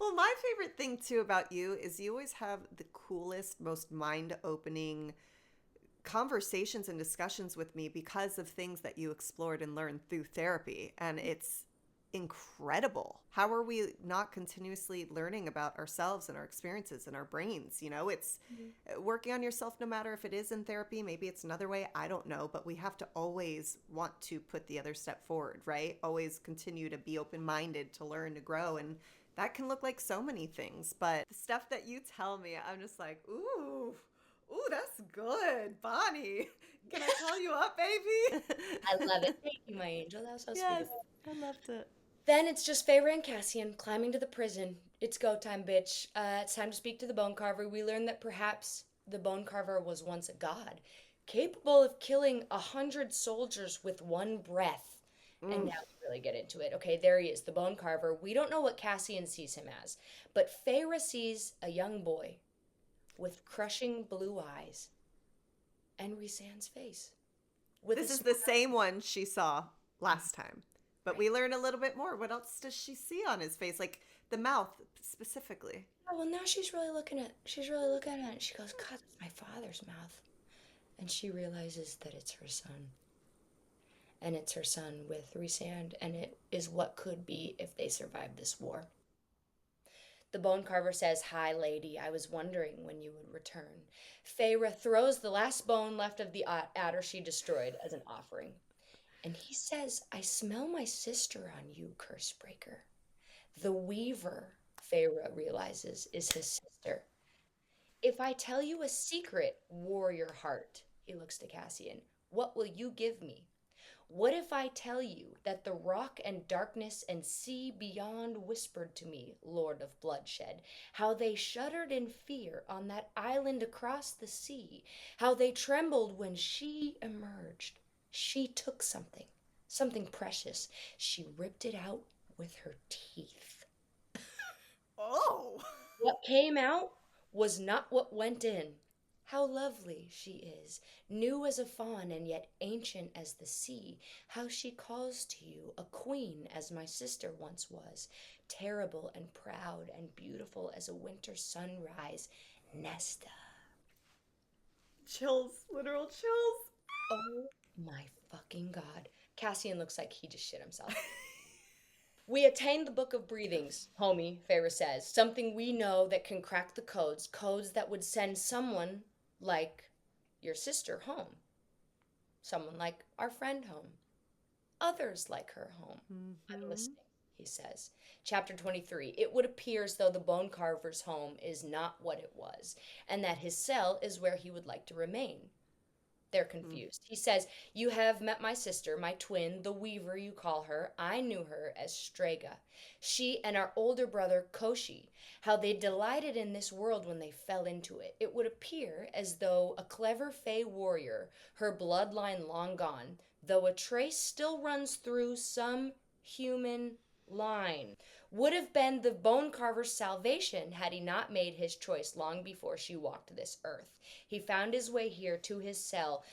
Well, my favorite thing too about you is you always have the coolest, most mind-opening conversations and discussions with me because of things that you explored and learned through therapy. And it's incredible. How are we not continuously learning about ourselves and our experiences and our brains? It's working on yourself, no matter if it is in therapy, maybe it's another way, I don't know, but we have to always want to put the other step forward, right? Always continue to be open-minded, to learn, to grow. And that can look like so many things, but the stuff that you tell me, I'm just like, ooh, that's good, Bonnie. Can I call you up, baby? I love it. Thank you, my angel. That was so sweet. Yes, I loved it. Then it's just Feyre and Cassian climbing to the prison. It's go time, bitch. It's time to speak to the Bone Carver. We learn that perhaps the Bone Carver was once a god, capable of killing 100 soldiers with one breath. And now we really get into it. Okay, there he is, the Bone Carver. We don't know what Cassian sees him as, but Feyre sees a young boy with crushing blue eyes and Rhysand's face. This is the same one she saw last time, but we learn a little bit more. What else does she see on his face? Like the mouth specifically. Oh, well, now she's really looking at it. She goes, God, that's my father's mouth. And she realizes that it's her son. And it's her son with Rhysand, and it is what could be if they survive this war. The Bone Carver says, Hi, lady, I was wondering when you would return. Feyre throws the last bone left of the adder she destroyed as an offering. And he says, I smell my sister on you, Cursebreaker. The Weaver, Feyre realizes, is his sister. If I tell you a secret, warrior heart, he looks to Cassian, what will you give me? What if I tell you that the rock and darkness and sea beyond whispered to me, Lord of Bloodshed, how they shuddered in fear on that island across the sea, how they trembled when she emerged. She took something precious. She ripped it out with her teeth. Oh! What came out was not what went in. How lovely she is, new as a fawn and yet ancient as the sea. How she calls to you, a queen as my sister once was, terrible and proud and beautiful as a winter sunrise, Nesta. Chills, literal chills. Oh my fucking God. Cassian looks like he just shit himself. We attained the Book of Breathings, homie, Feyre says. Something we know that can crack the codes that would send someone like your sister home. Someone like our friend home. Others like her home. I'm listening, he says. Chapter 23. It would appear as though the Bone Carver's home is not what it was, and that his cell is where he would like to remain. They're confused. He says, you have met my sister, my twin, the Weaver you call her. I knew her as Strega. She and our older brother, Koshi, how they delighted in this world when they fell into it. It would appear as though a clever Fey warrior, her bloodline long gone, though a trace still runs through some human line, would have been the Bone Carver's salvation had he not made his choice long before she walked this earth. He found his way here to his cell.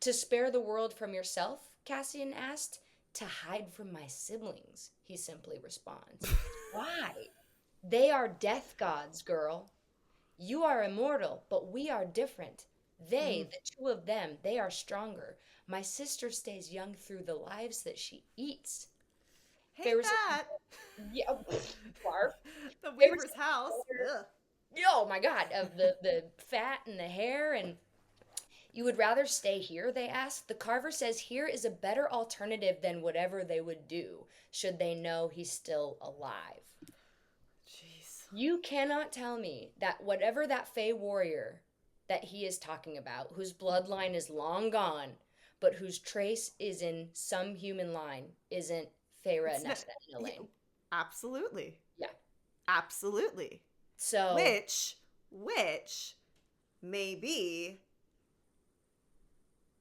To spare the world from yourself? Cassian asked. To hide from my siblings, he simply responds. Why? They are death gods, girl. You are immortal, but we are different. They, the two of them, they are stronger. My sister stays young through the lives that she eats. Hey, that. Yeah, barf. The Weaver's house. Ugh. Oh my God, of the fat and the hair, and You would rather stay here, they ask. The Carver says here is a better alternative than whatever they would do, should they know he's still alive. Jeez. You cannot tell me that whatever that Fey warrior that he is talking about, whose bloodline is long gone, but whose trace is in some human line, isn't Feyre, Nesta, and Elain. Yeah, absolutely. Yeah. Absolutely. So Which maybe,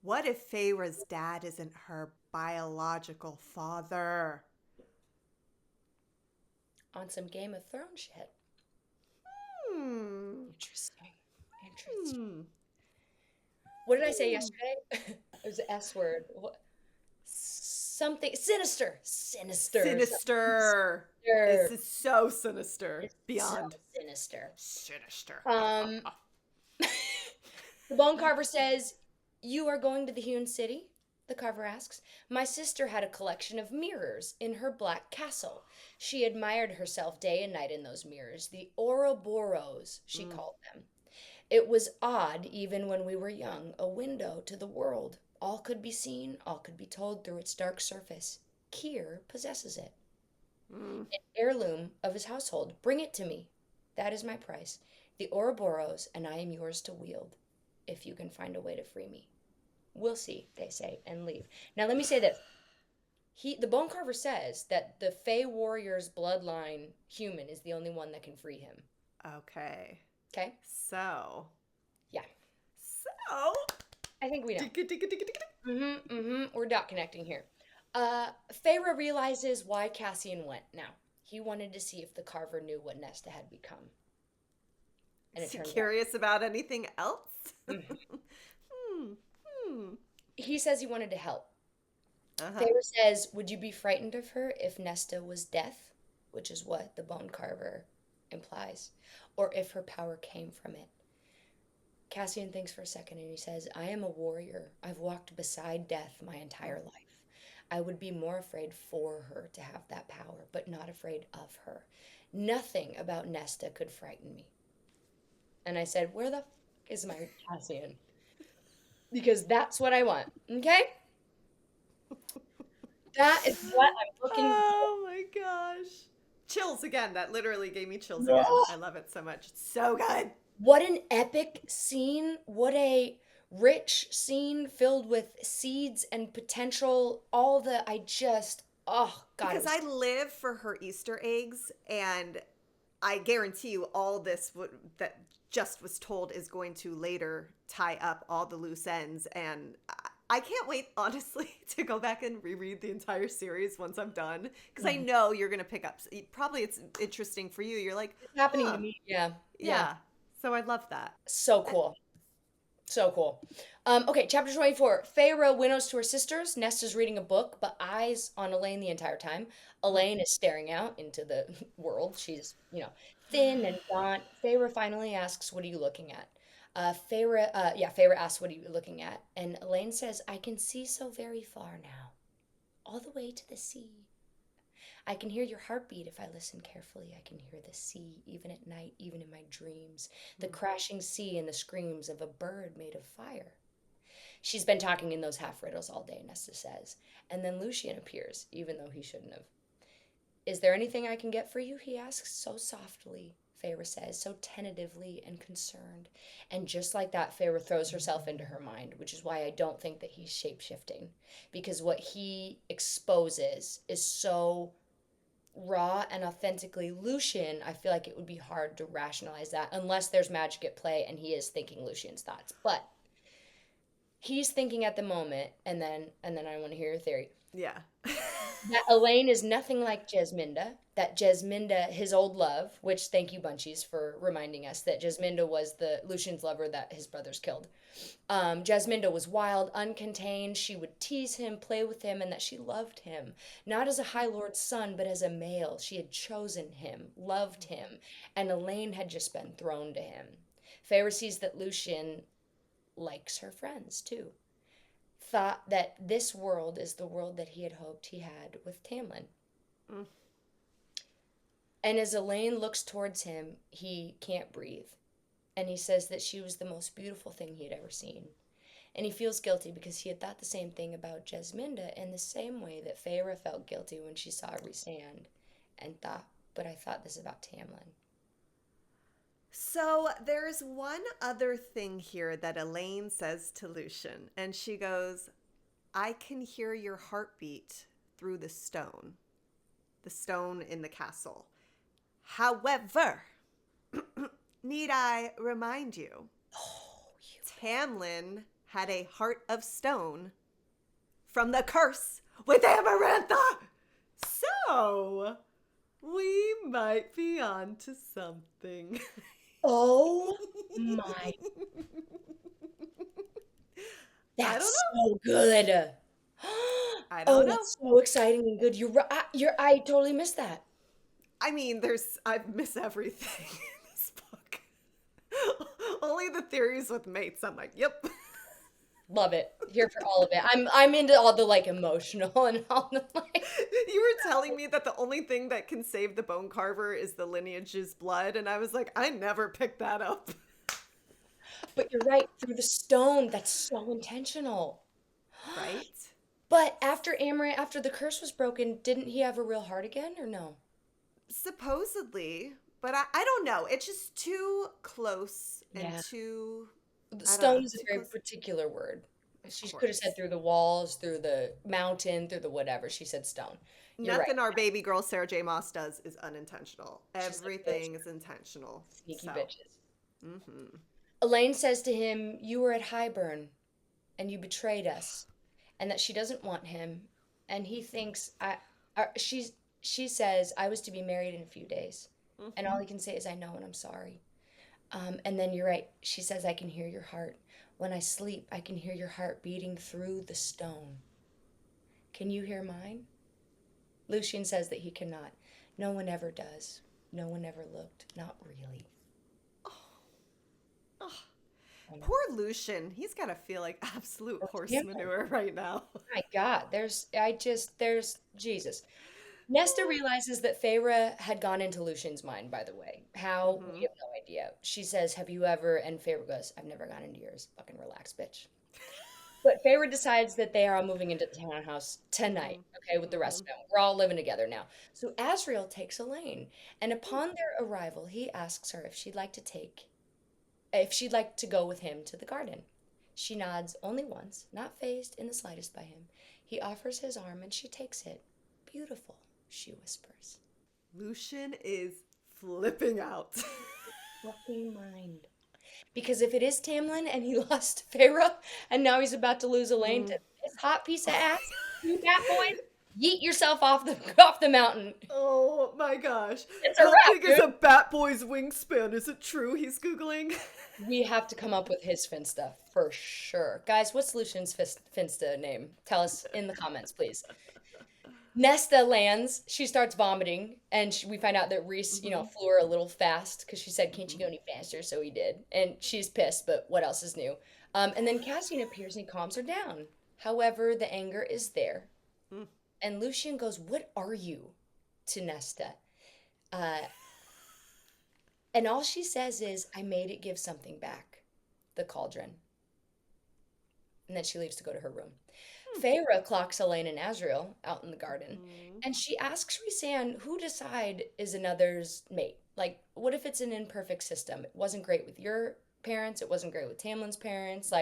what if Feyre's dad isn't her biological father? on some Game of Thrones shit. Interesting. What did I say yesterday? It was the S word. What? Something sinister. Sinister. This is so sinister. It's Beyond. so sinister. Sinister. The Bone Carver says, "You are going to the Hewn City?" The Carver asks. "My sister had a collection of mirrors in her black castle. She admired herself day and night in those mirrors, the Ouroboros, she called them. It was odd, even when we were young, a window to the world. All could be seen, all could be told through its dark surface. Kier possesses it. An heirloom of his household. Bring it to me. That is my price. The Ouroboros, and I am yours to wield, if you can find a way to free me." "We'll see," they say, and leave. Now let me say this. The Bone Carver says that the Fey warrior's bloodline human is the only one that can free him. Okay. Okay? So. Yeah. So. I think we know. We're dot connecting here. Feyre realizes why Cassian went now. He wanted to see if the Carver knew what Nesta had become. And Is he curious about anything else? He says he wanted to help. Feyre says, "Would you be frightened of her if Nesta was death?" Which is what the Bone Carver implies. "Or if her power came from it?" Cassian thinks for a second and he says, "I am a warrior. I've walked beside death my entire life. I would be more afraid for her to have that power, but not afraid of her. Nothing about Nesta could frighten me." And I said, "Where the f is my Cassian?" Because that's what I want, okay? That is what I'm looking for. Oh my gosh. Chills again. That literally gave me chills again. I love it so much. It's so good. What an epic scene. What a rich scene filled with seeds and potential. Oh, God. Because I live for her Easter eggs, and I guarantee you all this that just was told is going to later tie up all the loose ends, and I can't wait, honestly, to go back and reread the entire series once I'm done, because I know you're going to pick up. Probably it's interesting for you. You're like, It's happening to me. Yeah. So I love that. So cool. So cool. Okay, chapter 24. Feyre winnows to her sisters. Nesta's reading a book, but eyes on Elain the entire time. Elain is staring out into the world. She's, thin and gaunt. Feyre finally asks, "What are you looking at?" Feyre asks, "What are you looking at?" And Elain says, "I can see so very far now, all the way to the sea. I can hear your heartbeat if I listen carefully. I can hear the sea, even at night, even in my dreams. The crashing sea and the screams of a bird made of fire." She's been talking in those half riddles all day, Nesta says. And then Lucien appears, even though he shouldn't have. "Is there anything I can get for you?" he asks, so softly. Feyre says, so tentatively and concerned. And just like that, Feyre throws herself into her mind, which is why I don't think that he's shape-shifting. Because what he exposes is so raw and authentically Lucien. I feel like it would be hard to rationalize that unless there's magic at play and he is thinking Lucien's thoughts. But he's thinking at the moment, and then I want to hear your theory. Yeah. That Elain is nothing like Jasminda. That Jasminda, his old love, which thank you, Bunchies, for reminding us that Jasminda was the Lucien's lover that his brothers killed. Jasminda was wild, uncontained. She would tease him, play with him, and that she loved him. Not as a High Lord's son, but as a male. She had chosen him, loved him, and Elain had just been thrown to him. Feyre sees that Lucien likes her friends, too. Thought that this world is the world that he had hoped he had with Tamlin. And as Elain looks towards him, he can't breathe. And he says that she was the most beautiful thing he had ever seen. And he feels guilty because he had thought the same thing about Jasminda in the same way that Feyre felt guilty when she saw Rhysand and thought, but I thought this about Tamlin. So there's one other thing here that Elain says to Lucien, and she goes, I can hear your heartbeat through the stone in the castle. However, need I remind you, Tamlin had a heart of stone from the curse with Amarantha. So we might be on to something. Oh my. That's so good. I don't know. That's so exciting and good. I totally missed that. I mean, I miss everything in this book. Only the theories with mates. I'm like, yep. Love it. Here for all of it. I'm into all the like emotional and all the like. You were telling me that the only thing that can save the bone carver is the lineage's blood, and I was like, I never picked that up. But you're right, through the stone. That's so intentional. Right? But after Amren, after the curse was broken, didn't he have a real heart again, or no? Supposedly, but I don't know. It's just too close and too. The stone is a very particular word. She could have said through the walls, through the mountain, through the whatever. She said stone. Nothing our baby girl Sarah J. Maas does is unintentional. Everything is intentional. Sneaky bitches. Mm-hmm. Elain says to him, you were at Highburn and you betrayed us, and that she doesn't want him. And he thinks, she says, I was to be married in a few days. Mm-hmm. And all he can say is, I know, and I'm sorry. And then you're right. She says, I can hear your heart. When I sleep, I can hear your heart beating through the stone. Can you hear mine? Lucien says that he cannot. No one ever does. No one ever looked. Not really. Oh. Poor Lucien. He's got to feel like absolute horse manure right now. My God. There's Jesus. Nesta realizes that Feyre had gone into Lucien's mind, by the way. How? We have no idea. She says, have you ever? And Feyre goes, I've never gone into yours. Fucking relax, bitch. But Feyre decides that they are all moving into the townhouse tonight, okay, with the rest of them. We're all living together now. So Azriel takes Elain. And upon their arrival, he asks her if she'd like to go with him to the garden. She nods only once, not fazed in the slightest by him. He offers his arm and she takes it. Beautiful, she whispers. Lucien is flipping out. Fucking mind. Because if it is Tamlin and he lost Feyre and now he's about to lose Elain to this hot piece of ass, you bat boys, yeet yourself off the mountain. Oh my gosh. It's a wrap, How big is a bat boy's wingspan? Is it true? He's Googling. We have to come up with his Finsta for sure. Guys, what's Lucien's Finsta name? Tell us in the comments, please. Nesta lands. She starts vomiting, and we find out that Rhys, flew her a little fast because she said, "Can't you go any faster?" So he did, and she's pissed. But what else is new? And then Cassian appears and he calms her down. However, the anger is there, and Lucien goes, "What are you?" to Nesta, and all she says is, "I made it give something back, the cauldron," and then she leaves to go to her room. Feyre clocks Elain and Azriel out in the garden, and she asks Rhysand who decide is another's mate. Like, what if it's an imperfect system? It wasn't great with your parents, it wasn't great with Tamlin's parents,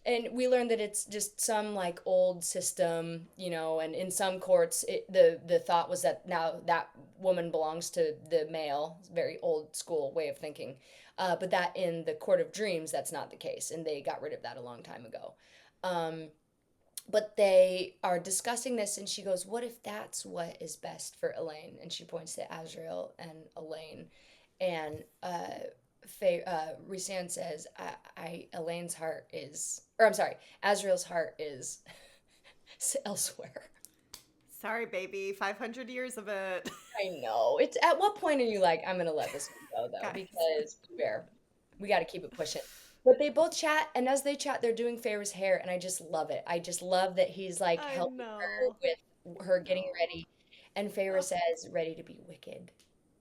and we learned that it's just some, old system, and in some courts, the thought was that now that woman belongs to the male, very old school way of thinking, but that in the Court of Dreams, that's not the case, and they got rid of that a long time ago. But they are discussing this, and she goes, what if that's what is best for Elain? And she points to Azriel and Elain. And Rhysand says, Azriel's heart is elsewhere. Sorry, baby, 500 years of it. I know. It's at what point are you like, I'm going to let this one go, though? Guys. Because we got to keep it pushing. But they both chat, and as they chat, they're doing Feyre's hair, and I just love it. I just love that he's, helping her with her getting ready. And Feyre says, ready to be wicked.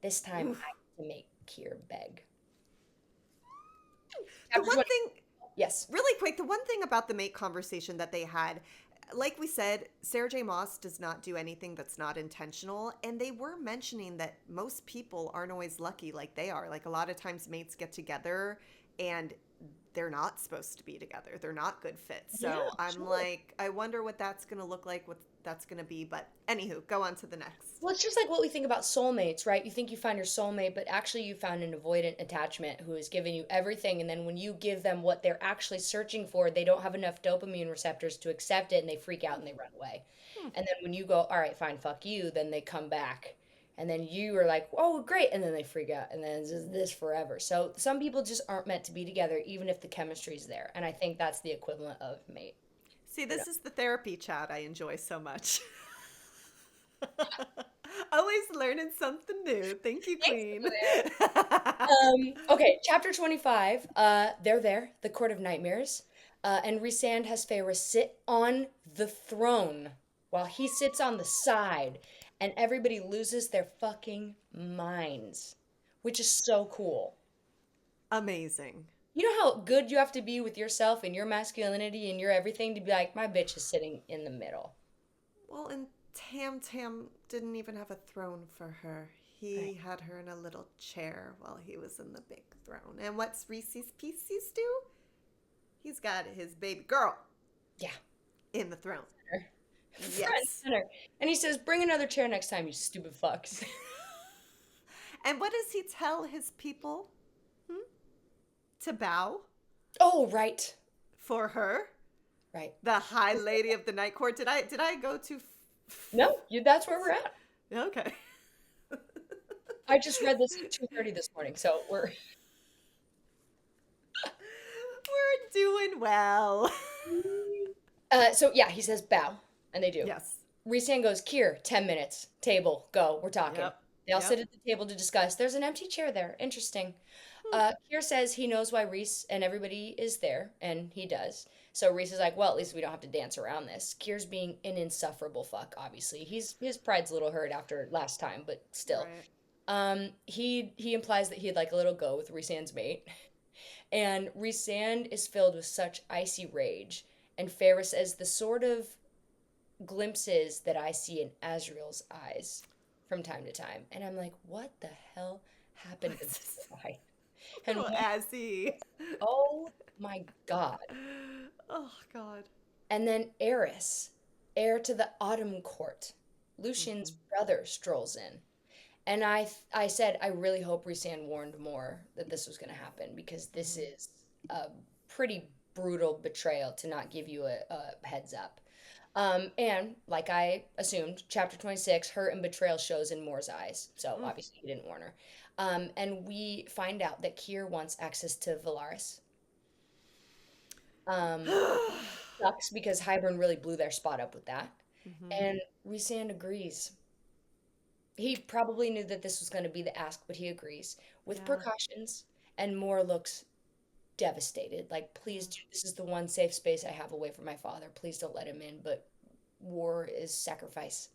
This time, I have to make Kier beg. The one thing... Yes. Really quick, the one thing about the mate conversation that they had, like we said, Sarah J. Maas does not do anything that's not intentional. And they were mentioning that most people aren't always lucky like they are. Like a lot of times mates get together and they're not supposed to be together. They're not good fits. So Yeah, I'm sure. like, I wonder what that's going to look like, what that's going to be. But anywho, go on to the next. Well, it's just like what we think about soulmates, right? You think you find your soulmate, but actually you found an avoidant attachment who is giving you everything. And then when you give them what they're actually searching for, they don't have enough dopamine receptors to accept it and they freak out and they run away. Hmm. And then when you go, all right, fine, fuck you, then they come back. And then you are like, oh, great. And then they freak out. And then it's just this forever. So some people just aren't meant to be together, even if the chemistry's there. And I think that's the equivalent of mate. See, this is the therapy chat I enjoy so much. Always learning something new. Thank you, Queen. Okay, chapter 25. They're there, the Court of Nightmares. And Rhysand has Feyre sit on the throne while he sits on the side. And everybody loses their fucking minds, which is so cool. Amazing. You know how good you have to be with yourself and your masculinity and your everything to be like, my bitch is sitting in the middle. Well, and Tam didn't even have a throne for her. He had her in a little chair while he was in the big throne. And what's Reese's Pieces do? He's got his baby girl. Yeah. In the throne. Yes. Center. And he says, bring another chair next time, you stupid fucks. And what does he tell his people? To bow? Oh, right. For her? Right. The High Lady of the Night Court. Did I go too? No, that's where we're at. Okay. I just read this at 2:30 this morning, so we're doing well. So yeah, he says bow, and they do. Yes. Rhysand goes, Kier, 10 minutes, table, go, we're talking. Yep. They all sit at the table to discuss. There's an empty chair there. Interesting. Kier says he knows why Rhys and everybody is there, and he does. So Rhys is like, well, at least we don't have to dance around this. Kier's being an insufferable fuck, obviously. His pride's a little hurt after last time, but still. Right. He implies that he'd like a little go with Rhysand's mate. And Rhysand is filled with such icy rage. And Feyre says the sort of glimpses that I see in Azriel's eyes from time to time. And I'm like, what the hell happened to this guy? And Azzy. Oh my God. Oh God. And then Eris, heir to the Autumn Court, Lucien's brother, strolls in. And I said, I really hope Rhysand warned more that this was going to happen, because this is a pretty brutal betrayal to not give you a heads up. And like I assumed, chapter 26, hurt and betrayal shows in Moore's eyes. So obviously he didn't warn her. And we find out that Kier wants access to Velaris. Sucks because Hybern really blew their spot up with that. And Rhysand agrees. He probably knew that this was going to be the ask, but he agrees with precautions. And Moore looks devastated. Like, please, this is the one safe space I have away from my father. Please don't let him in. But war is sacrifice.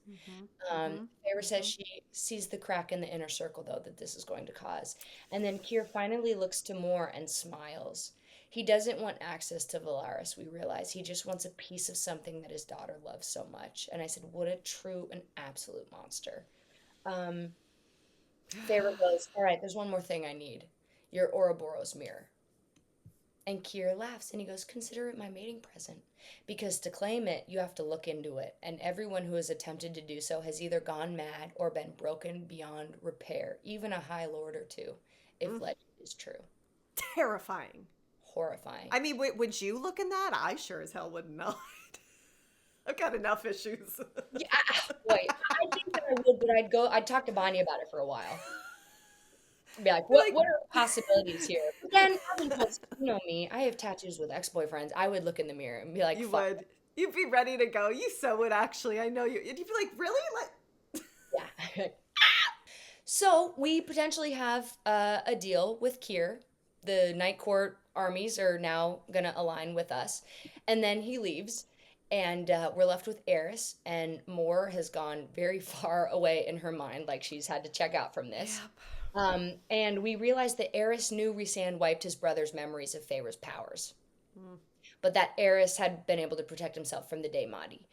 Feyre says she sees the crack in the inner circle, though, that this is going to cause. And then Kier finally looks to Moore and smiles. He doesn't want access to Velaris, we realize. He just wants a piece of something that his daughter loves so much. And I said, what a true and absolute monster. Feyre goes, all right, there's one more thing I need. Your Ouroboros mirror. And Kier laughs and he goes, consider it my mating present. Because to claim it, you have to look into it. And everyone who has attempted to do so has either gone mad or been broken beyond repair. Even a High Lord or two, if legend is true. Terrifying. Horrifying. I mean, would you look in that? I sure as hell wouldn't know. I've got enough issues. Yeah, wait, I think that I would, but I'd talk to Bonnie about it for a while. Be like, what are the possibilities here? But then, I mean, you know me, I have tattoos with ex-boyfriends. I would look in the mirror and be like, you fuck. would. You'd be ready to go. You so would, actually. I know you. You'd be like, really? Yeah. So, we potentially have a deal with Kier. The Night Court armies are now going to align with us. And then he leaves. And we're left with Eris, and Moore has gone very far away in her mind, like she's had to check out from this. Yep. And we realize that Eris knew Rhysand wiped his brother's memories of Feyre's powers. but that Eris had been able to protect himself from the Daemati.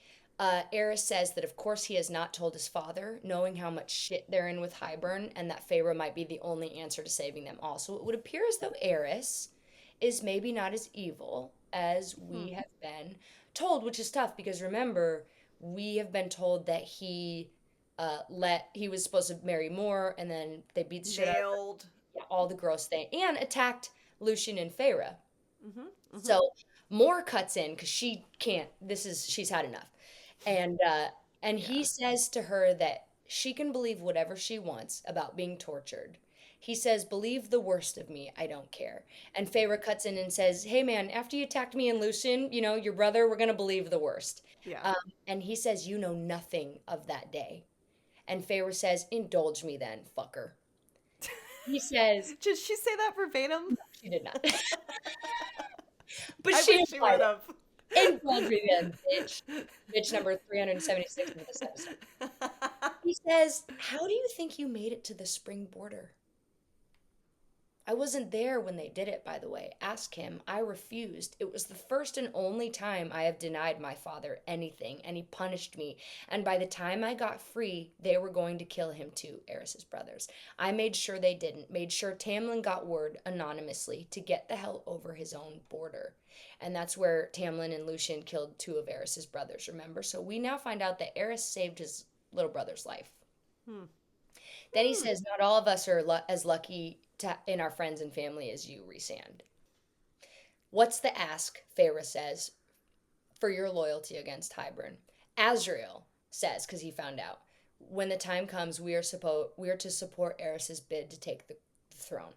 Eris says that of course he has not told his father, knowing how much shit they're in with Hybern, and that Feyre might be the only answer to saving them all. So it would appear as though Eris is maybe not as evil as we have been told, which is tough because remember, we have been told that he he was supposed to marry Moore, and then they beat the shit out of her. Yeah, all the gross thing, and attacked Lucien and Feyre. So Moore cuts in because she can't. She's had enough, and he says to her that she can believe whatever she wants about being tortured. He says, "Believe the worst of me. I don't care." And Feyre cuts in and says, "Hey man, after you attacked me and Lucien, your brother, we're gonna believe the worst." Yeah. And he says, "You know nothing of that day." And Feyre says, "Indulge me then, fucker." He says, Did she say that verbatim? she did not. But I wish she would have. Indulge me then, bitch. Bitch number 376 in this episode. He says, "How do you think you made it to the spring border?" I wasn't there when they did it, by the way. Ask him. I refused. It was the first and only time I have denied my father anything, and he punished me. And by the time I got free, they were going to kill him too, Eris's brothers. I made sure they didn't. Made sure Tamlin got word anonymously to get the hell over his own border. And that's where Tamlin and Lucien killed two of Eris's brothers, remember? So we now find out that Eris saved his little brother's life. Then he says, not all of us are as lucky in our friends and family as you, Rhysand. What's the ask, Feyre says, for your loyalty against Hybern? Azriel says, because he found out, when the time comes, we are to support Eris's bid to take the throne.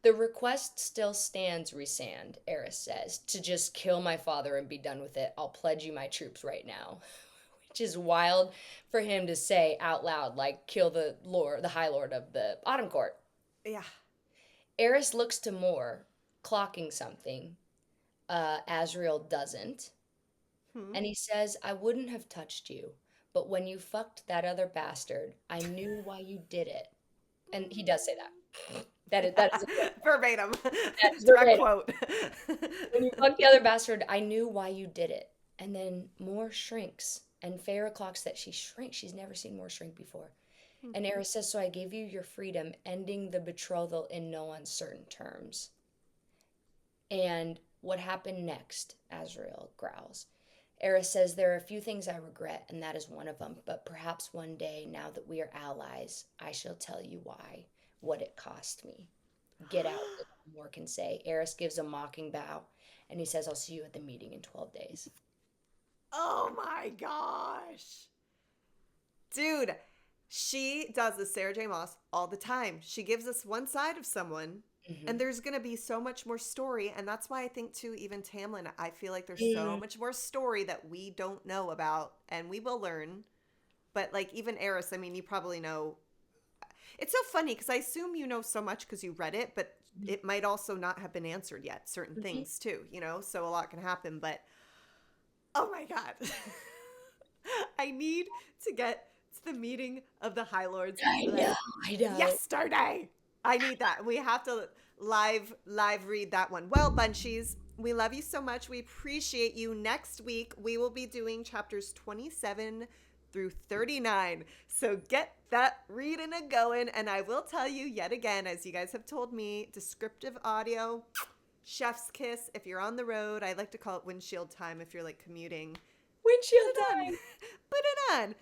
The request still stands, Rhysand, Eris says, to just kill my father and be done with it. I'll pledge you my troops right now. Which is wild for him to say out loud, like, kill the High Lord of the Autumn Court. Yeah. Eris looks to Moore, clocking something. Azriel doesn't. And he says, I wouldn't have touched you, but when you fucked that other bastard, I knew why you did it. And he does say that. That is verbatim. That's direct quote. When you fucked the other bastard, I knew why you did it. And then Moore shrinks. And Feyre clocks that she shrinks. She's never seen Moore shrink before. And Eris says, so I gave you your freedom, ending the betrothal in no uncertain terms. And what happened next? Azriel growls. Eris says, there are a few things I regret, and that is one of them. But perhaps one day, now that we are allies, I shall tell you why, what it cost me. Get out, Moore can say. Eris gives a mocking bow, and he says, I'll see you at the meeting in 12 days. Oh my gosh. Dude, she does this, Sarah J. Maas, all the time. She gives us one side of someone, and there's going to be so much more story. And that's why I think, too, even Tamlin, I feel like there's so much more story that we don't know about, and we will learn. But, like, even Eris, I mean, you probably know. It's so funny, because I assume you know so much because you read it, but it might also not have been answered yet, certain things, too, so a lot can happen, but oh my God. I need to get to the meeting of the High Lords. I know. Yesterday. I need that. We have to live read that one. Well, Bunchies, we love you so much. We appreciate you. Next week, we will be doing chapters 27 through 39. So get that reading and going. And I will tell you yet again, as you guys have told me, descriptive audio, chef's kiss if you're on the road. I like to call it windshield time if you're like commuting. Windshield time. Put it on.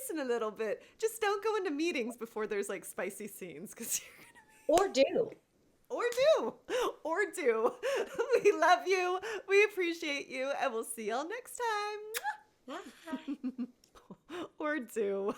Listen a little bit. Just don't go into meetings before there's like spicy scenes because you're gonna be... Or do. We love you. We appreciate you, and we'll see y'all next time. Bye. Or do.